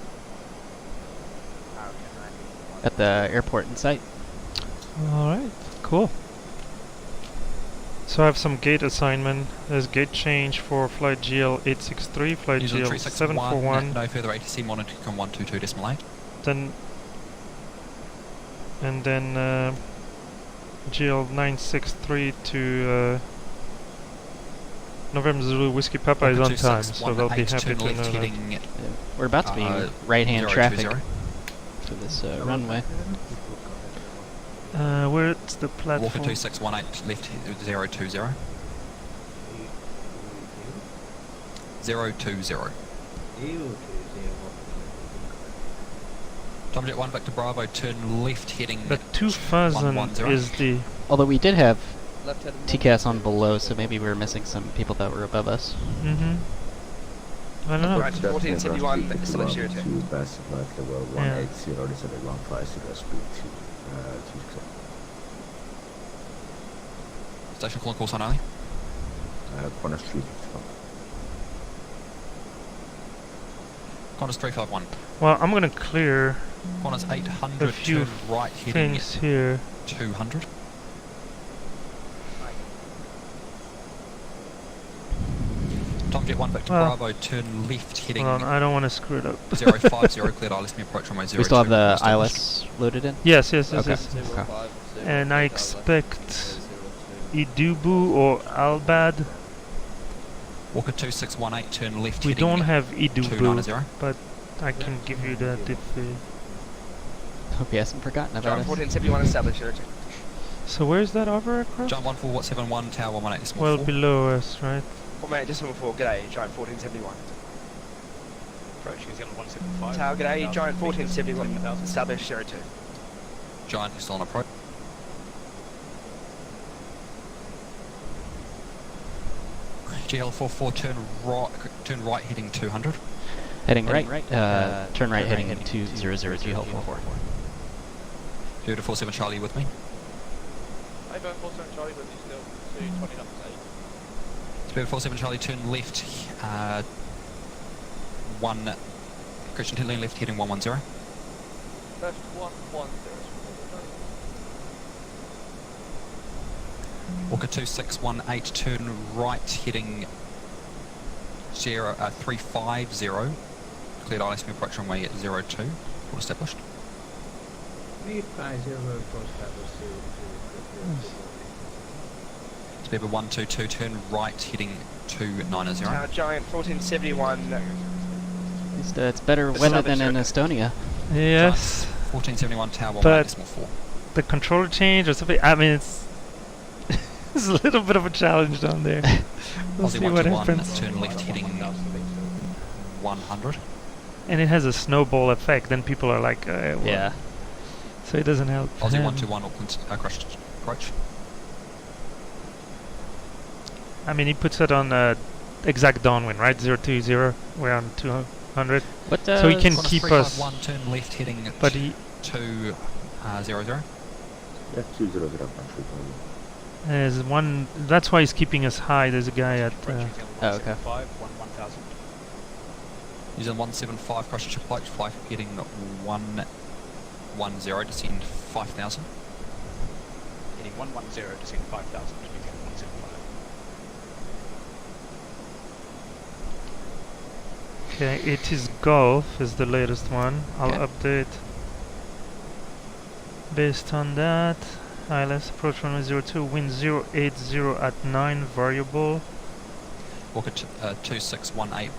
At the airport in sight. Alright, cool. So I have some gate assignment. There's gate change for flight GL 863, flight GL 741. No further ATC monitoring on 122.8. Then and then GL 963 to November Zulu Whiskey Papa is on time, so they'll be happy to know that. We're about to be right-hand traffic for this runway. Where's the platform? Walker 2618 left 020. 020. Tomjet 1 Victor Bravo, turn left heading The 2000 is the... Although we did have TCAS on below, so maybe we were missing some people that were above us. Mm-hmm. I don't know. Right, 1471, still at 02. Best left the world 180, this is a 150 speed to Station calling course on early. Qantas 351. Qantas 351. Well, I'm gonna clear Qantas 800, a few turn right heading things here. 200. Tomjet 1 Victor Bravo, turn left heading... Hold on, I don't want to screw it up. 050, cleared ILS me approach runway 02. We still have the ILS loaded in? Yes, yes, yes, okay. yes. Okay. And I expect Idubu or Albad. Walker 2618, turn left We heading don't have Idubu, 290. but I can give you that if we... Hope he hasn't forgotten about us. 1471 established 02. So where's that over aircraft? Jump 14171, tower 118 small Well 4. below us, right? Well, mate, just 4, g'day, Giant 1471. Approach New Zealand 175. Tower, g'day, Giant 1471, established 02. Giant is still on approach. JeeHell 44, turn right heading 200. Heading right, turn right heading 200, JeeHell 44. Beautiful 7 Charlie with me. Hey, 47 Charlie with you still, so 20 knots 8. Beautiful 7 Charlie, turn left, 1, correction, turn left heading 110. Left 110. Walker 2618, turn right heading 350. Cleared ILSP approach runway at 02. All established. 350 approach level 02. Speedbird 122, turn right heading 290. Giant 1471. It's better weather than in Estonia. Yes. 1471 tower 1 but decimal 4. The controller change or something. I mean, it's it's a little bit of a challenge down there. We'll see what happens. Turn left heading 100. And it has a snowball effect. Then people are like, well. Yeah. So it doesn't help. Aussie 121 Auckland crashed approach. I mean, he puts it on exact downwind, right? 020. We're on 200. What so he can keep us. 351 turn left heading but he 200. Yeah, 200. There's one. That's why he's keeping us high. There's a guy at. Oh, okay. Using 175 cross chip approach, fly heading 110, descend 5,000. Heading 110, descend 5,000, you get 175. Okay, it is Golf is the latest one. I'll update based on that. ILS approach runway 02, wind 080 at 9 variable. Walker 2618.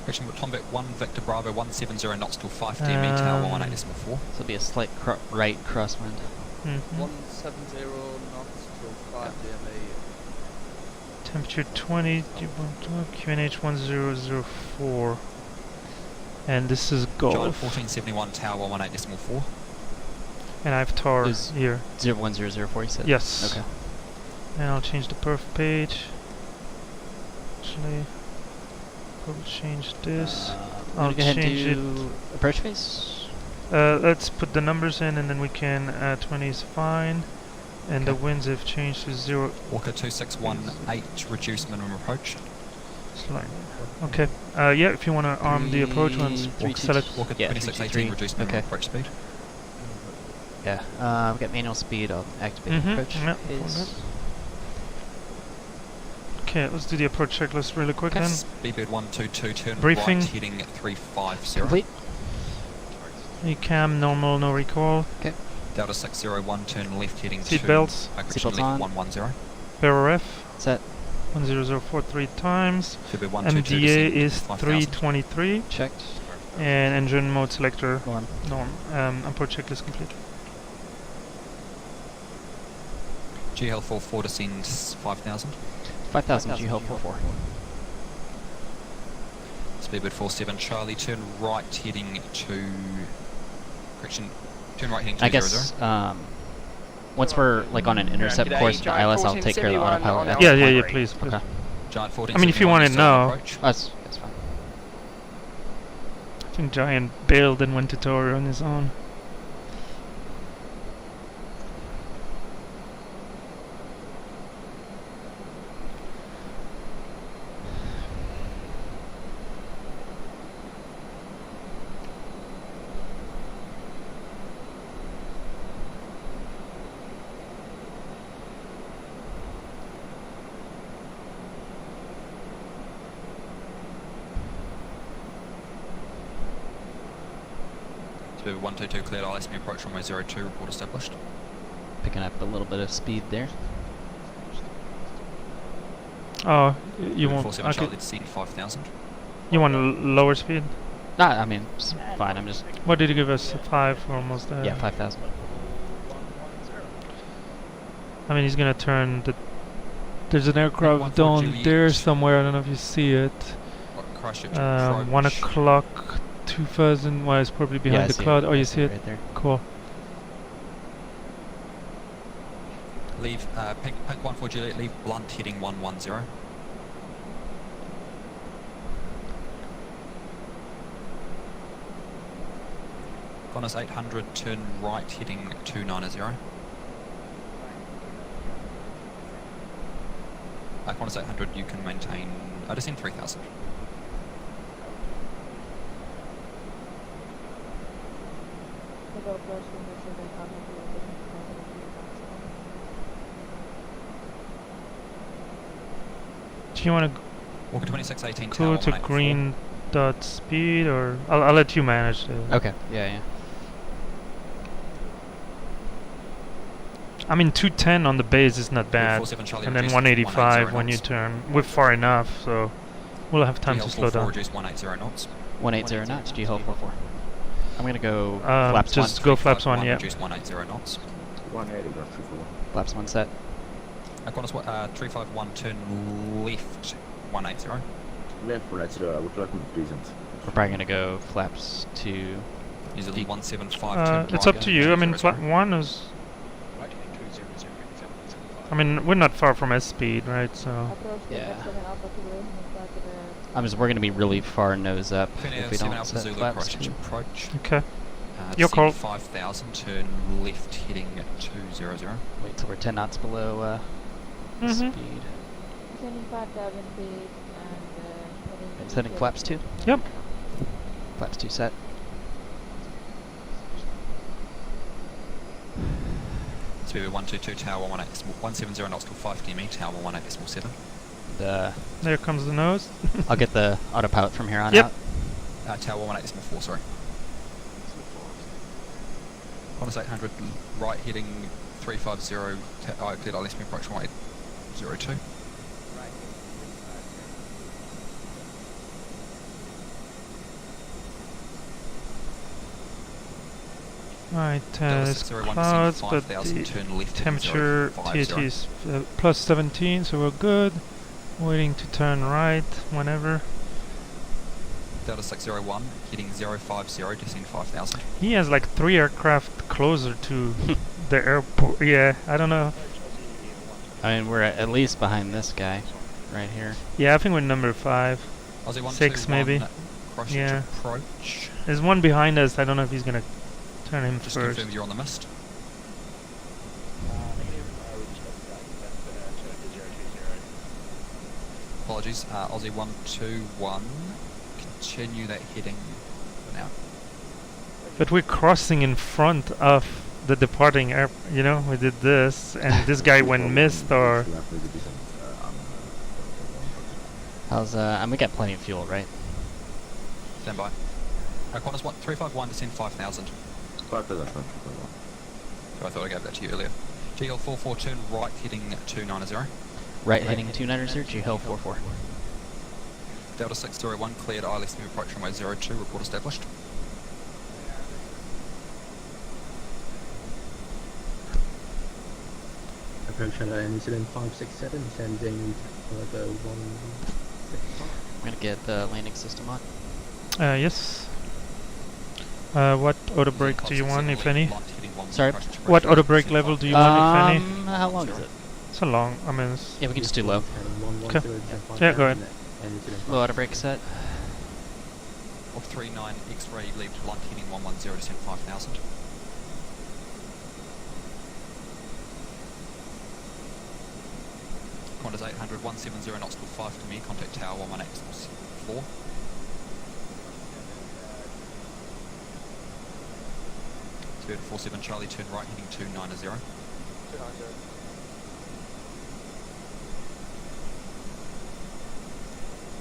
Correction, Tomback 1 Victor Bravo 170 knots till 5 DME tower 118.4. So it'll be a slight right crosswind. 170 knots till 5 DME. Temperature 20, QNH 1004. And this is Golf. Giant 1471 tower 118.4. And I have TAR here. 01004 you said? Yes. Okay. And I'll change the perf page. Actually, probably change this. I'll go ahead and change do approach phase? Let's put the numbers in and then we can, 20 is fine. And the winds have changed to 0. Walker 2618, reduce minimum approach. Okay. Yeah, if you want to arm the approach ones, select Walker 2618, reduce minimum approach speed. Yeah, we've got manual speed, I'll activate the approach phase. Okay, let's do the approach checklist really quick then. Speedbird 122, turn briefing. right heading 350. Complete. ECAM, normal, no recall. Okay. Delta 601, turn left heading Seat 2. belts. Seatbelts on. 110. Barrel ref. Set. 10043 times. MDA is 323. Checked. And engine mode selector. Norm. Approach checklist complete. JeeHell 44 descends 5,000. 5,000 JeeHell 44. Speedbird 47 Charlie, turn right heading to. Correction. Turn right heading to I guess once we're like on an intercept course in the ILS, I'll take care of the autopilot. Yeah, please. Okay. Giant 14. I mean, if you want it now. That's fine. I think Giant bailed and went to tour on his own. Speedbird 122 cleared ILSP approach runway 02, report established. Picking up a little bit of speed there. Oh, you want? 47 Charlie descend 5,000. You want a lower speed? Nah, I mean, it's fine. I'm just. What did you give us? 5 almost there. Yeah, 5,000. I mean, he's gonna turn the. There's an aircraft down there somewhere. I don't know if you see it. 1 o'clock. 2000. Well, it's probably behind the cloud. Oh, you see it? Right there. Cool. Leave pink 14 Juliet. Leave blunt heading 110. Qantas 800, turn right heading 290. Qantas 800, you can maintain, descend 3000. Do you want to Walker 2618 go to green dot speed, or I'll let you manage it. Okay. Yeah. I mean, 210 on the base is not bad, and then 185 when you turn. We're far enough, so we'll have time to slow down. Reduce 180 knots. 180 knots. JeeHell 44. I'm gonna go flaps just 1. go flaps 1. Yeah. Reduce 180 knots. 180 got 341. Flaps 1 set. Qantas 351, turn left 180. Left 180. I would like to decent. We're probably gonna go flaps 2. New Zealand 175. Turn it's right up to you. I mean, flap 1 is. I mean, we're not far from S speed, right? So. Yeah. We're gonna be really far nose up if we don't set flaps 2. Okay. Your call. 5000, turn left heading 200. Wait till we're 10 knots below speed. Sending 5,000 feet and Setting flaps 2? Yep. Flaps 2 set. Speedway 122, tower 170 knots till 5 DME, tower 18.7. There comes the nose. I'll get the autopilot from here on yep. out. Tower 18.4, sorry. Qantas 800, right heading 350, cleared ILS approach 1802. Right, it's clouds, but the temperature TAT is plus 17, so we're good. Waiting to turn right whenever. Delta 601, heading 050, descend 5000. He has like 3 aircraft closer to the airport. Yeah, I don't know. I mean, we're at least behind this guy right here. Yeah, I think we're number 5. 6 maybe. Yeah. Approach. There's one behind us. I don't know if he's gonna turn him Just first. confirm you're on the mist. Apologies, Aussie 121. Continue that heading for now. But we're crossing in front of the departing air. You know, we did this, and this guy went missed or. How's and we got plenty of fuel, right? Stand by. Qantas 351, descend 5000. 5,000. I thought I gave that to you earlier. JeeHell 44, turn right heading 290. Right heading 290, JeeHell 44. Delta 601, cleared ILS approach runway 02, report established. Approach New Zealand 567, sending the 165. I'm gonna get the landing system on. Yes. What auto brake do you want, if any? Sorry? What auto brake level do you want, if any? How long is it? It's a long, I mean... Yeah, we can just do low. Okay. Yeah, go ahead. Low auto brake set. Of 39 X-ray, leave blunt heading 110, descend 5000. Qantas 800, 170 knots till 5 to me, contact tower 118.4. Spirit 47 Charlie, turn right heading 290. 290.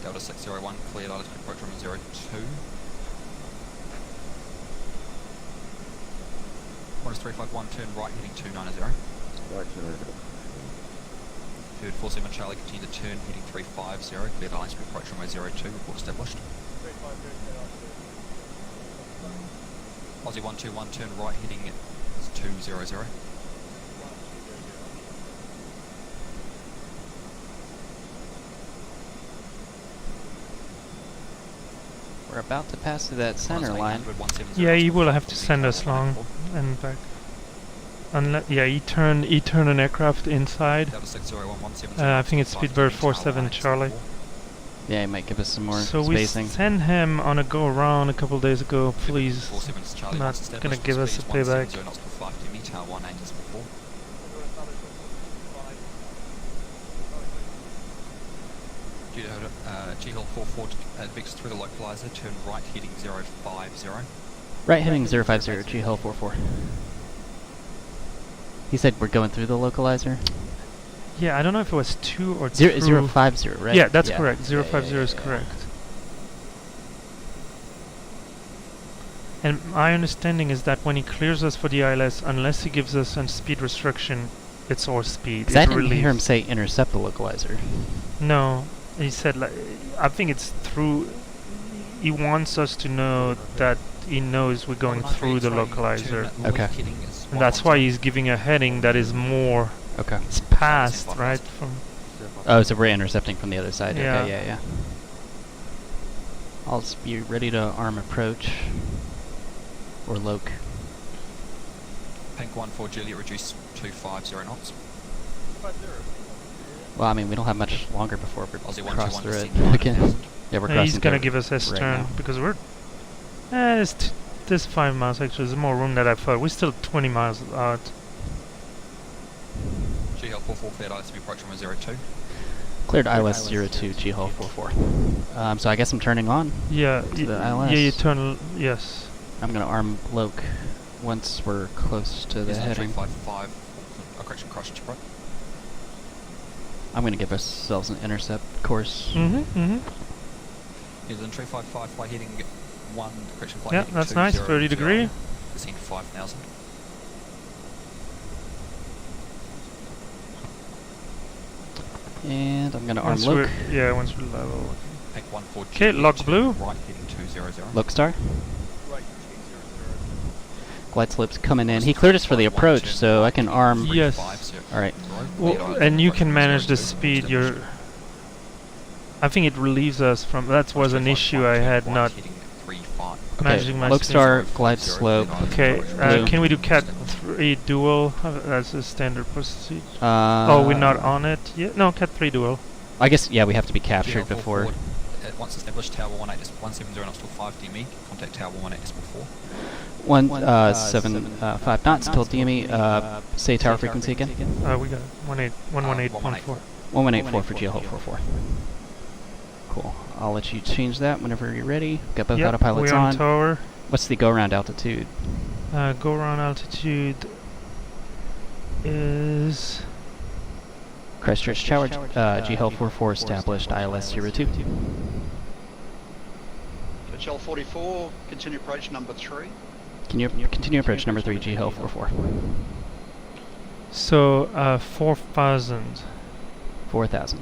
Delta 601, cleared ILS approach runway 02. Qantas 351, turn right heading 290. Right, Spirit 47 Charlie, continue to turn heading 350, cleared ILS approach runway 02, report established. 350. Aussie 121, turn right heading 200. We're about to pass through that center line. Yeah, he will have to send us long and back. Unless, yeah, he turned an aircraft inside. I think it's Speedbird 47 Charlie. Yeah, he might give us some more so spacing. we sent him on a go around a couple days ago. Please, not gonna give us a payback. JeeHell 44 Vix through the localizer, turn right heading 050. Right heading 050, JeeHell 44. He said we're going through the localizer? Yeah, I don't know if it was 2 or 050, right? Yeah, that's correct. 050 is correct. And my understanding is that when he clears us for the ILS, unless he gives us a speed restriction, it's our speed. I didn't hear him say intercept the localizer. No, he said, like, I think it's through. He wants us to know that he knows we're going through the localizer. Okay. And that's why he's giving a heading that is more. Okay. It's past, right? From. Oh, so we're intercepting from the other side. Yeah. Okay, yeah. I'll just be ready to arm approach. Or loc. Pink 14 Juliet, reduce 250 knots. Well, I mean, we don't have much longer before we cross through it. Yeah, we're crossing. He's gonna give us S turn right because we're. This 5 miles actually. There's more room than I thought. We're still 20 miles out. JeeHell 44 cleared ILS to be approaching on 02. Cleared ILS 02, JeeHell 44. So I guess I'm turning on. Yeah, to the ILS. Yeah, you turn. Yes. I'm gonna arm loc once we're close to the heading. 355. Correction, cross to right. I'm gonna give ourselves an intercept course. Yeah, then 355 fly heading 1. Correction, fly heading 2. Yeah, that's nice. 30 degree. Descend 5,000. And I'm gonna arm loc. Yeah, once we're level. Okay, lock blue. Right heading 200. Loc star. Glide slope's coming in. He cleared us for the approach, so I can arm. Yes. Alright. Well, and you can manage the speed. I think it relieves us from. That was an issue I had not managing my Loc speed. star, glide slope. Okay, can we do Cat 3 dual? That's a standard procedure. Oh, we're not on it yet? No, Cat 3 dual. I guess, yeah, we have to be captured before. Once established, Tower 170 knots till 5 DME. Contact Tower 18 before. 175 knots till DME. Say tower frequency again. We got 118.4. 118.4 for JeeHell 44. Cool. I'll let you change that whenever you're ready. Got both autopilots we're on tower. What's the go-around altitude? Go-around altitude is... Christchurch Tower, JeeHell 44 established, ILS 02. JeeHell 44, continue approach number 3. Can you continue approach number 3, JeeHell 44? So, 4,000. 4,000.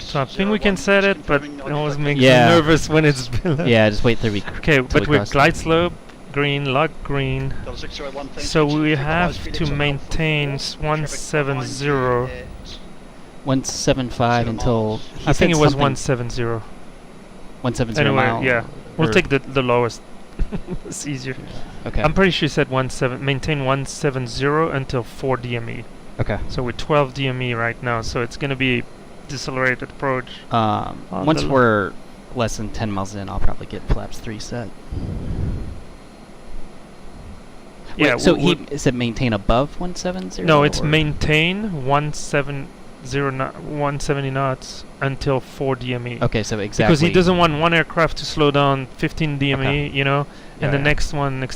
So I think we can set it, but it always makes me nervous when it's below. Yeah, just wait till we. Okay, but we're glide slope, green, lock green. So we have to maintain 170. 175 until. I think it was 170. 170 anyway, mile. Yeah, we'll take the lowest. It's easier. Okay. I'm pretty sure you said maintain 170 until 4 DME. Okay. So we're 12 DME right now, so it's going to be decelerated approach. Once we're less than 10 miles in, I'll probably get flaps 3 set. Yeah. Wait, so he said maintain above 170? No, it's maintain 170 knots until 4 DME. Okay, so exactly. Because he doesn't want one aircraft to slow down 15 DME, you know, and the next one,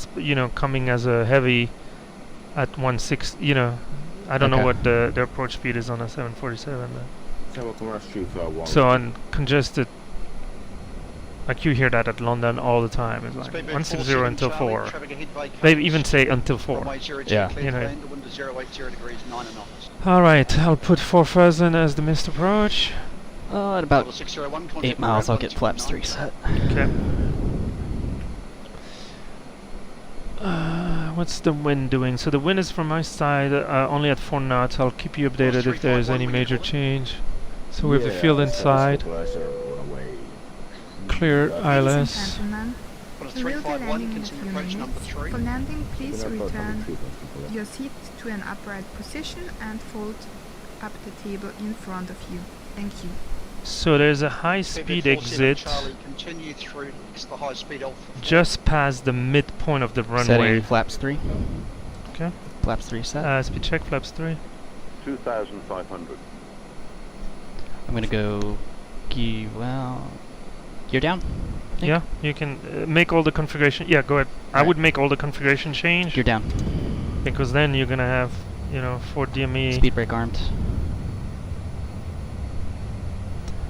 coming as a heavy at 1.6, I don't know what the approach speed is on a 747. So on congested, like you hear that at London all the time. It's like 160 until 4. They even say until 4. Yeah. All right, I'll put 4,000 as the missed approach. At about 8 miles, I'll get flaps 3 set. Okay. What's the wind doing? So the wind is from my side only at 4 knots. I'll keep you updated if there's any major change. So we have the field inside. Clear ILS. We will be landing in a few minutes. For landing, please return your seat to an upright position and fold up the table in front of you. Thank you. So there's a high-speed exit Charlie, continue through the high-speed Alpha 4. just past the midpoint of the runway. Setting flaps 3. Okay. Flaps 3 set. Speed check, flaps 3. 2,500. I'm gonna go gear down. I think. Yeah, you can make all the configuration. Yeah, go ahead. I would make all the configuration change. Gear down. Because then you're gonna have, you know, 4 DME. Speed brake armed.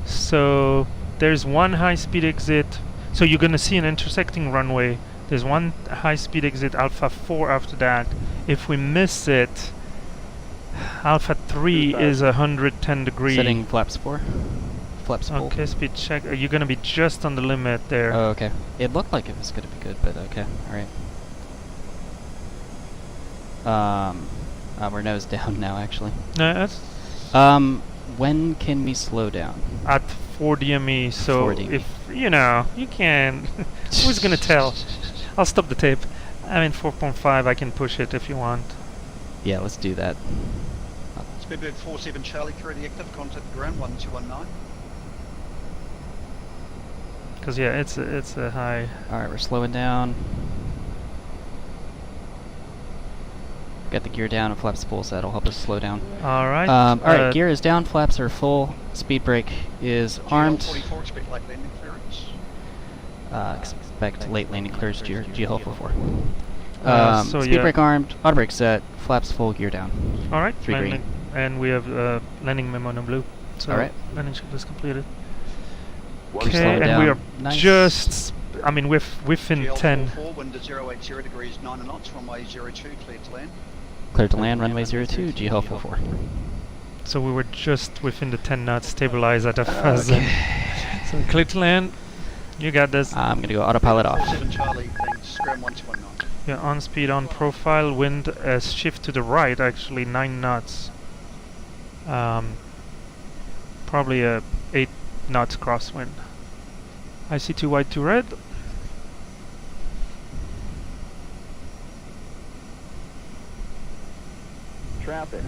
So there's one high-speed exit. So you're gonna see an intersecting runway. There's one high-speed exit, Alpha 4 after that. If we miss it, Alpha 3 is 110 degrees. Setting flaps 4. Flaps full. Okay, speed check. You're gonna be just on the limit there. Oh, okay. It looked like it was gonna be good, but okay. Alright. We're nose down now, actually. No, that's... When can we slow down? At 4 DME, so 4 DME. if, you know, you can... Who's gonna tell? I'll stop the tape. I mean, 4.5, I can push it if you want. Yeah, let's do that. Speedbird 47 Charlie, currently active, contact ground 1219. Because, yeah, it's a high... Alright, we're slowing down. Got the gear down and flaps full, so that'll help us slow down. Alright. Alright, gear is down, flaps are full, speed brake is armed. 44, expect late landing clearance. Expect late landing clearance, JeeHell 44. So speed brake armed, auto brake set, flaps full, gear down. Alright, 3 green. And we have landing memo on blue. So Alright. landing checklist completed. Slow Okay, and down. we are Nice. just, I mean, within GL 10. 44, wind to 080 degrees 9 knots, runway 02, cleared to land. Clear to land, runway 02, JeeHell 44. So we were just within the 10 knots, stabilize at a fuzz. So clear to land. You got this. I'm gonna go autopilot off. 47 Charlie, thanks, ground 1219. Yeah, on speed, on profile, wind shift to the right, actually 9 knots. Probably a 8 knots crosswind. I see 2 white, 2 red. Traffic.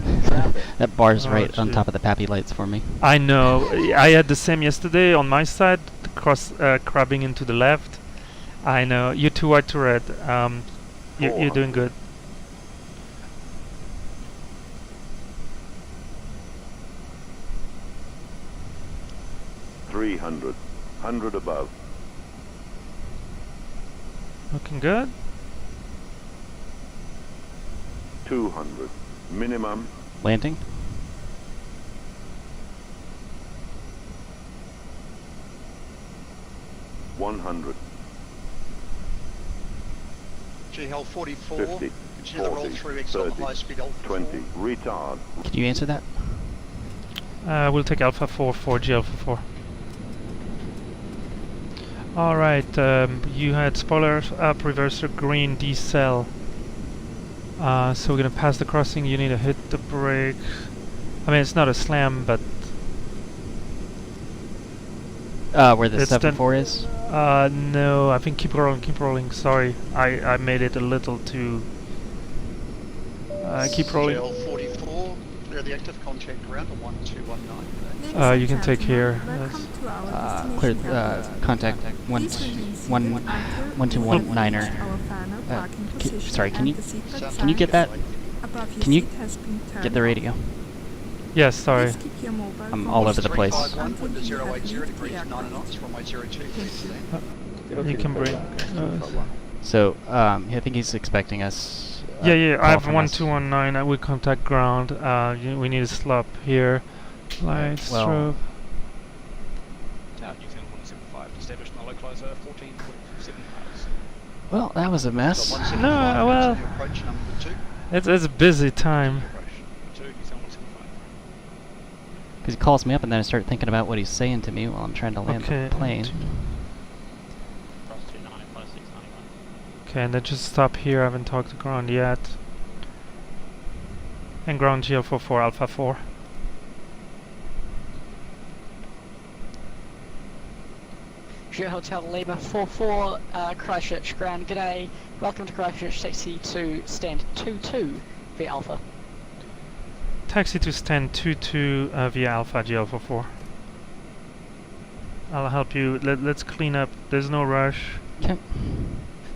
That bar's Oh, right on gee. top of the pappy lights for me. I know. I had the same yesterday on my side, crabbing into the left. I know. You're 2 white, 2 red. You're doing good. $300. 100 above. Looking good. 200. Minimum. Landing. $100. JeeHell 44, 50. continue the roll 40, through exit on 30, high speed Alpha 20. 4. Retard. Can you answer that? We'll take Alpha 4 for G Alpha 4. Alright, you had spoilers up, reverser green, decel. So we're gonna pass the crossing, you need to hit the brake. I mean, it's not a slam, but... Where the 7.4 is? No, I think keep rolling, sorry. I made it a little too... keep rolling. JeeHell 44, clear the active, contact ground on 1219. You can take here. Clear, contact 1219er. Sorry, can you get that? Can you get the radio? Yes, sorry. I'm all over the place. You can bring. So, I think he's expecting us. Yeah, I have from 1219. I will contact ground. We need a slop here. Light strobe. Now, New Zealand 175, established null closer 14.7 miles. Well, that was a mess. No, well, it's a busy time. Because he calls me up and then I start thinking about what he's saying to me while I'm trying to land the plane. Okay, and then just stop here. I haven't talked to ground yet. And ground GL44 Alpha 4. Hotel Lima 44, Christchurch ground. G'day, welcome to Christchurch, taxi to stand 22 via Alpha. Taxi to stand 22 via Alpha GL44. I'll help you. Let's clean up. There's no rush. Okay.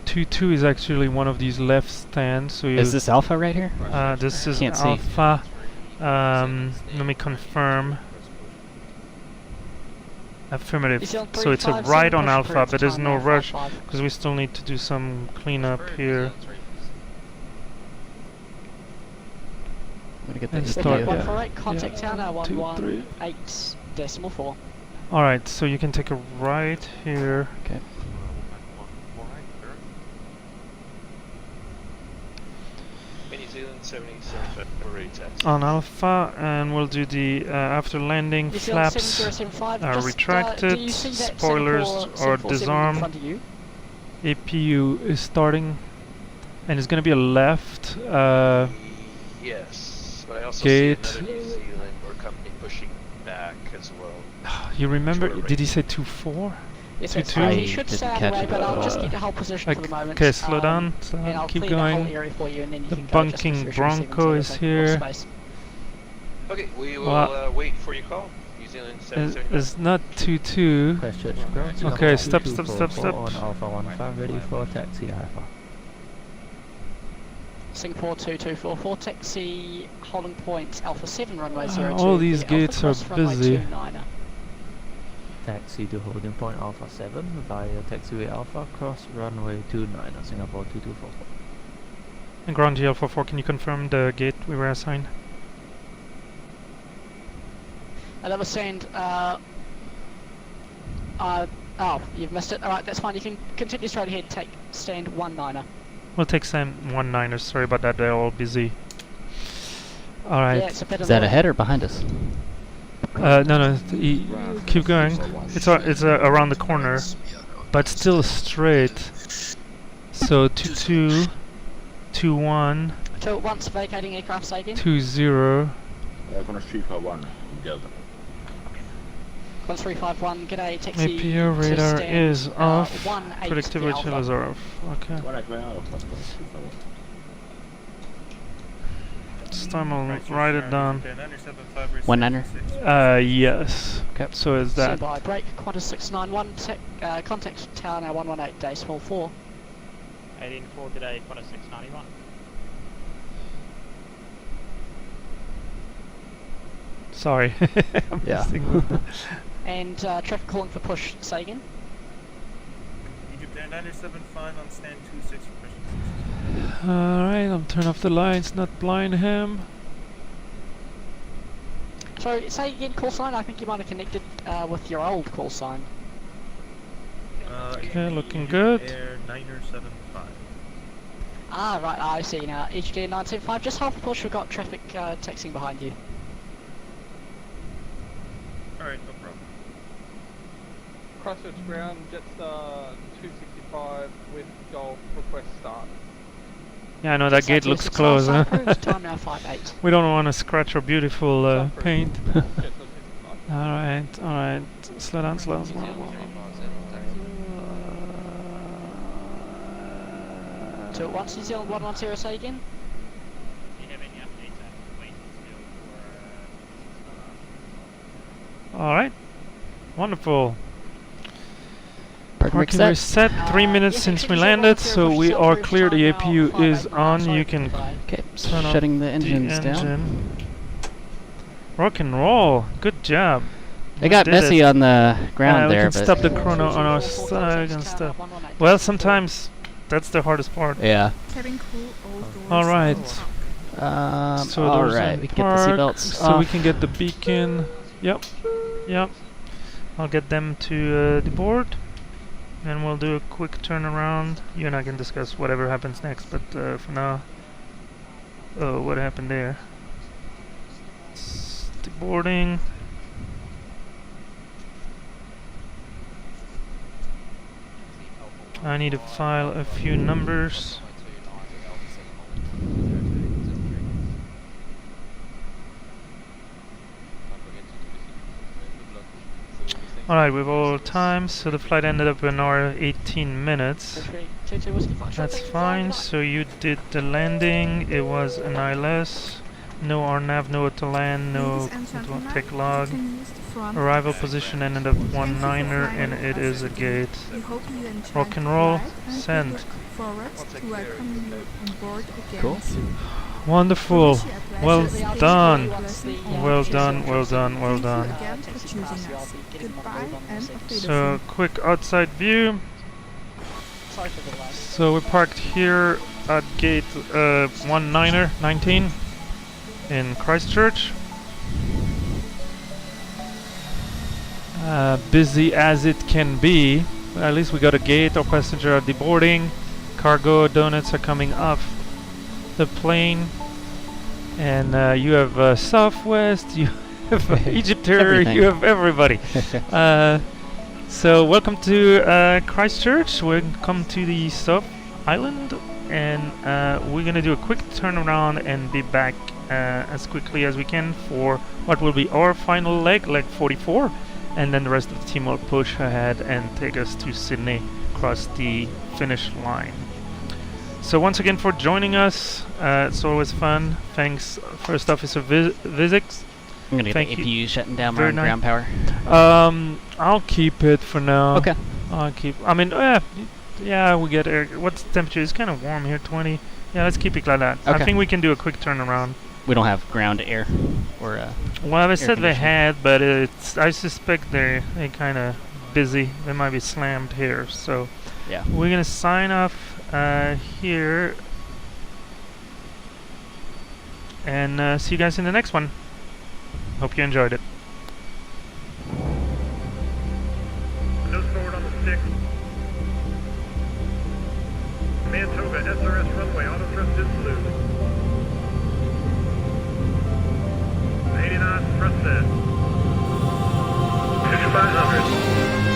2-2 is actually one of these left stands. So is this Alpha right here? This is Can't Alpha. Let me confirm. Affirmative. So it's a right on Alpha, but there's no rush because we still need to do some cleanup here. I'm gonna get And this start. Contact tower 118.4. All right, so you can take a right here. Okay. New Zealand 77 February taxi. On Alpha, and we'll do the after landing flaps are retracted, spoilers are disarmed, APU is starting, and it's going to be a left yes, but I also gate. see another New Zealand or company pushing back as well. You remember, did he say 2-4? Yes, 2-2? he should stay out of the way, but I'll just get the whole position for the moment. Okay, slow down, keep going. The bunking Bronco is here. Okay, we will wait for your call. New Zealand 779. It's not 2-2. Okay, stop. On Alpha 15, ready for taxi Alpha. Singapore 2244, taxi holding point Alpha 7 runway 02. All these gates are busy. Taxi to holding point Alpha 7 via taxiway Alpha cross runway 29 Singapore 2244. And ground JeeHell 44, can you confirm the gate we were assigned? Another send, oh, you've missed it. Alright, that's fine. You can continue straight ahead, take stand 19er. We'll take stand 19er, sorry about that, they're all busy. Alright. Yeah, it's a bit is that ahead or behind us? No, keep going. It's around the corner, but still straight. So 2-2, 2-1. So once vacating aircraft again. 2-0. Gonna street for 1 Delta. 1351, g'day, taxi. APO radar stand, is off. 18 Predictive JeeHell is off. Okay. This time I'll write it down. 19er? Yes. Okay, so is that. Standby, break, Qantas 691, contact tower now 118, days 44. 184 today, Qantas 691. Sorry. Yeah. And traffic calling for push, Sagan. Egypt Air 975 on stand 26 for push. Alright, I'll turn off the lights, not blind him. So, say again, call sign. I think you might have connected with your old call sign. Okay, looking good. Air 975. Ah, right, I see now. Egypt Air 975, just half the push, we've got traffic taxiing behind you. Alright, no problem. Christchurch ground, Jetstar 265 with Golf, request start. Yeah, I know that gate looks closed, huh? Time now 58. We don't want to scratch our beautiful paint. Alright, slow down. So, 1 New Zealand 110, say again? Alright, wonderful. Parking Parking set. 3 minutes since we landed, so we are clear. The APU is on. You can turn off shutting the engines down. Rock and roll. Good job. They got messy on the ground there, we can stop the chrono on our side and stuff. Well, sometimes that's the hardest part. Yeah. All right. So all right, we can get the seatbelts so off. we can get the beacon. Yep. I'll get them to the board, and we'll do a quick turnaround. You and I can discuss whatever happens next, but for now, what happened there? Deboarding. I need to file a few numbers. Alright, we've all time, so the flight ended up in hour 18 minutes. That's fine, so you did the landing, it was an ILS. No RNAV, no to land, no Ladies and gentlemen, take log. you can use the front Arrival position ended at Thank you for 19er flying and with it us is a today. gate. We hope you enjoyed Rock and the roll, ride, and we send. look forward to welcoming you on board again Cool. soon. Wonderful. Well done. Blessing Well and done, well done, well Thank done. you again for choosing us. Goodbye and auf So, Wiedersehen. quick outside view. Sorry for the lag. So we're parked here at gate 19 in Christchurch. Busy as it can be, but at least we got a gate. Our passengers are deboarding. Cargo donuts are coming off the plane, and you have Southwest, you have Egyptair, you have everybody. So welcome to Christchurch. Welcome to the South Island, and we're gonna do a quick turnaround and be back as quickly as we can for what will be our final leg 44, and then the rest of the team will push ahead and take us to Sydney, across the finish line. So once again for joining us, it's always fun. Thanks, First Officer Vizix. I'm gonna get the APU shutting down my ground power. I'll keep it for now. Okay. I mean, yeah, we get air. What's the temperature? It's kind of warm here, 20. Yeah, let's keep it like that. Okay. I think we can do a quick turnaround. We don't have ground air or well, they said they conditioning. had, but it's. I suspect they're kind of busy. They might be slammed here. So yeah, we're gonna sign off here, and see you guys in the next one. Hope you enjoyed it. Nose forward on the stick. Manitoba, SRS runway, auto thrust is blue. 89, thrust set. 5500.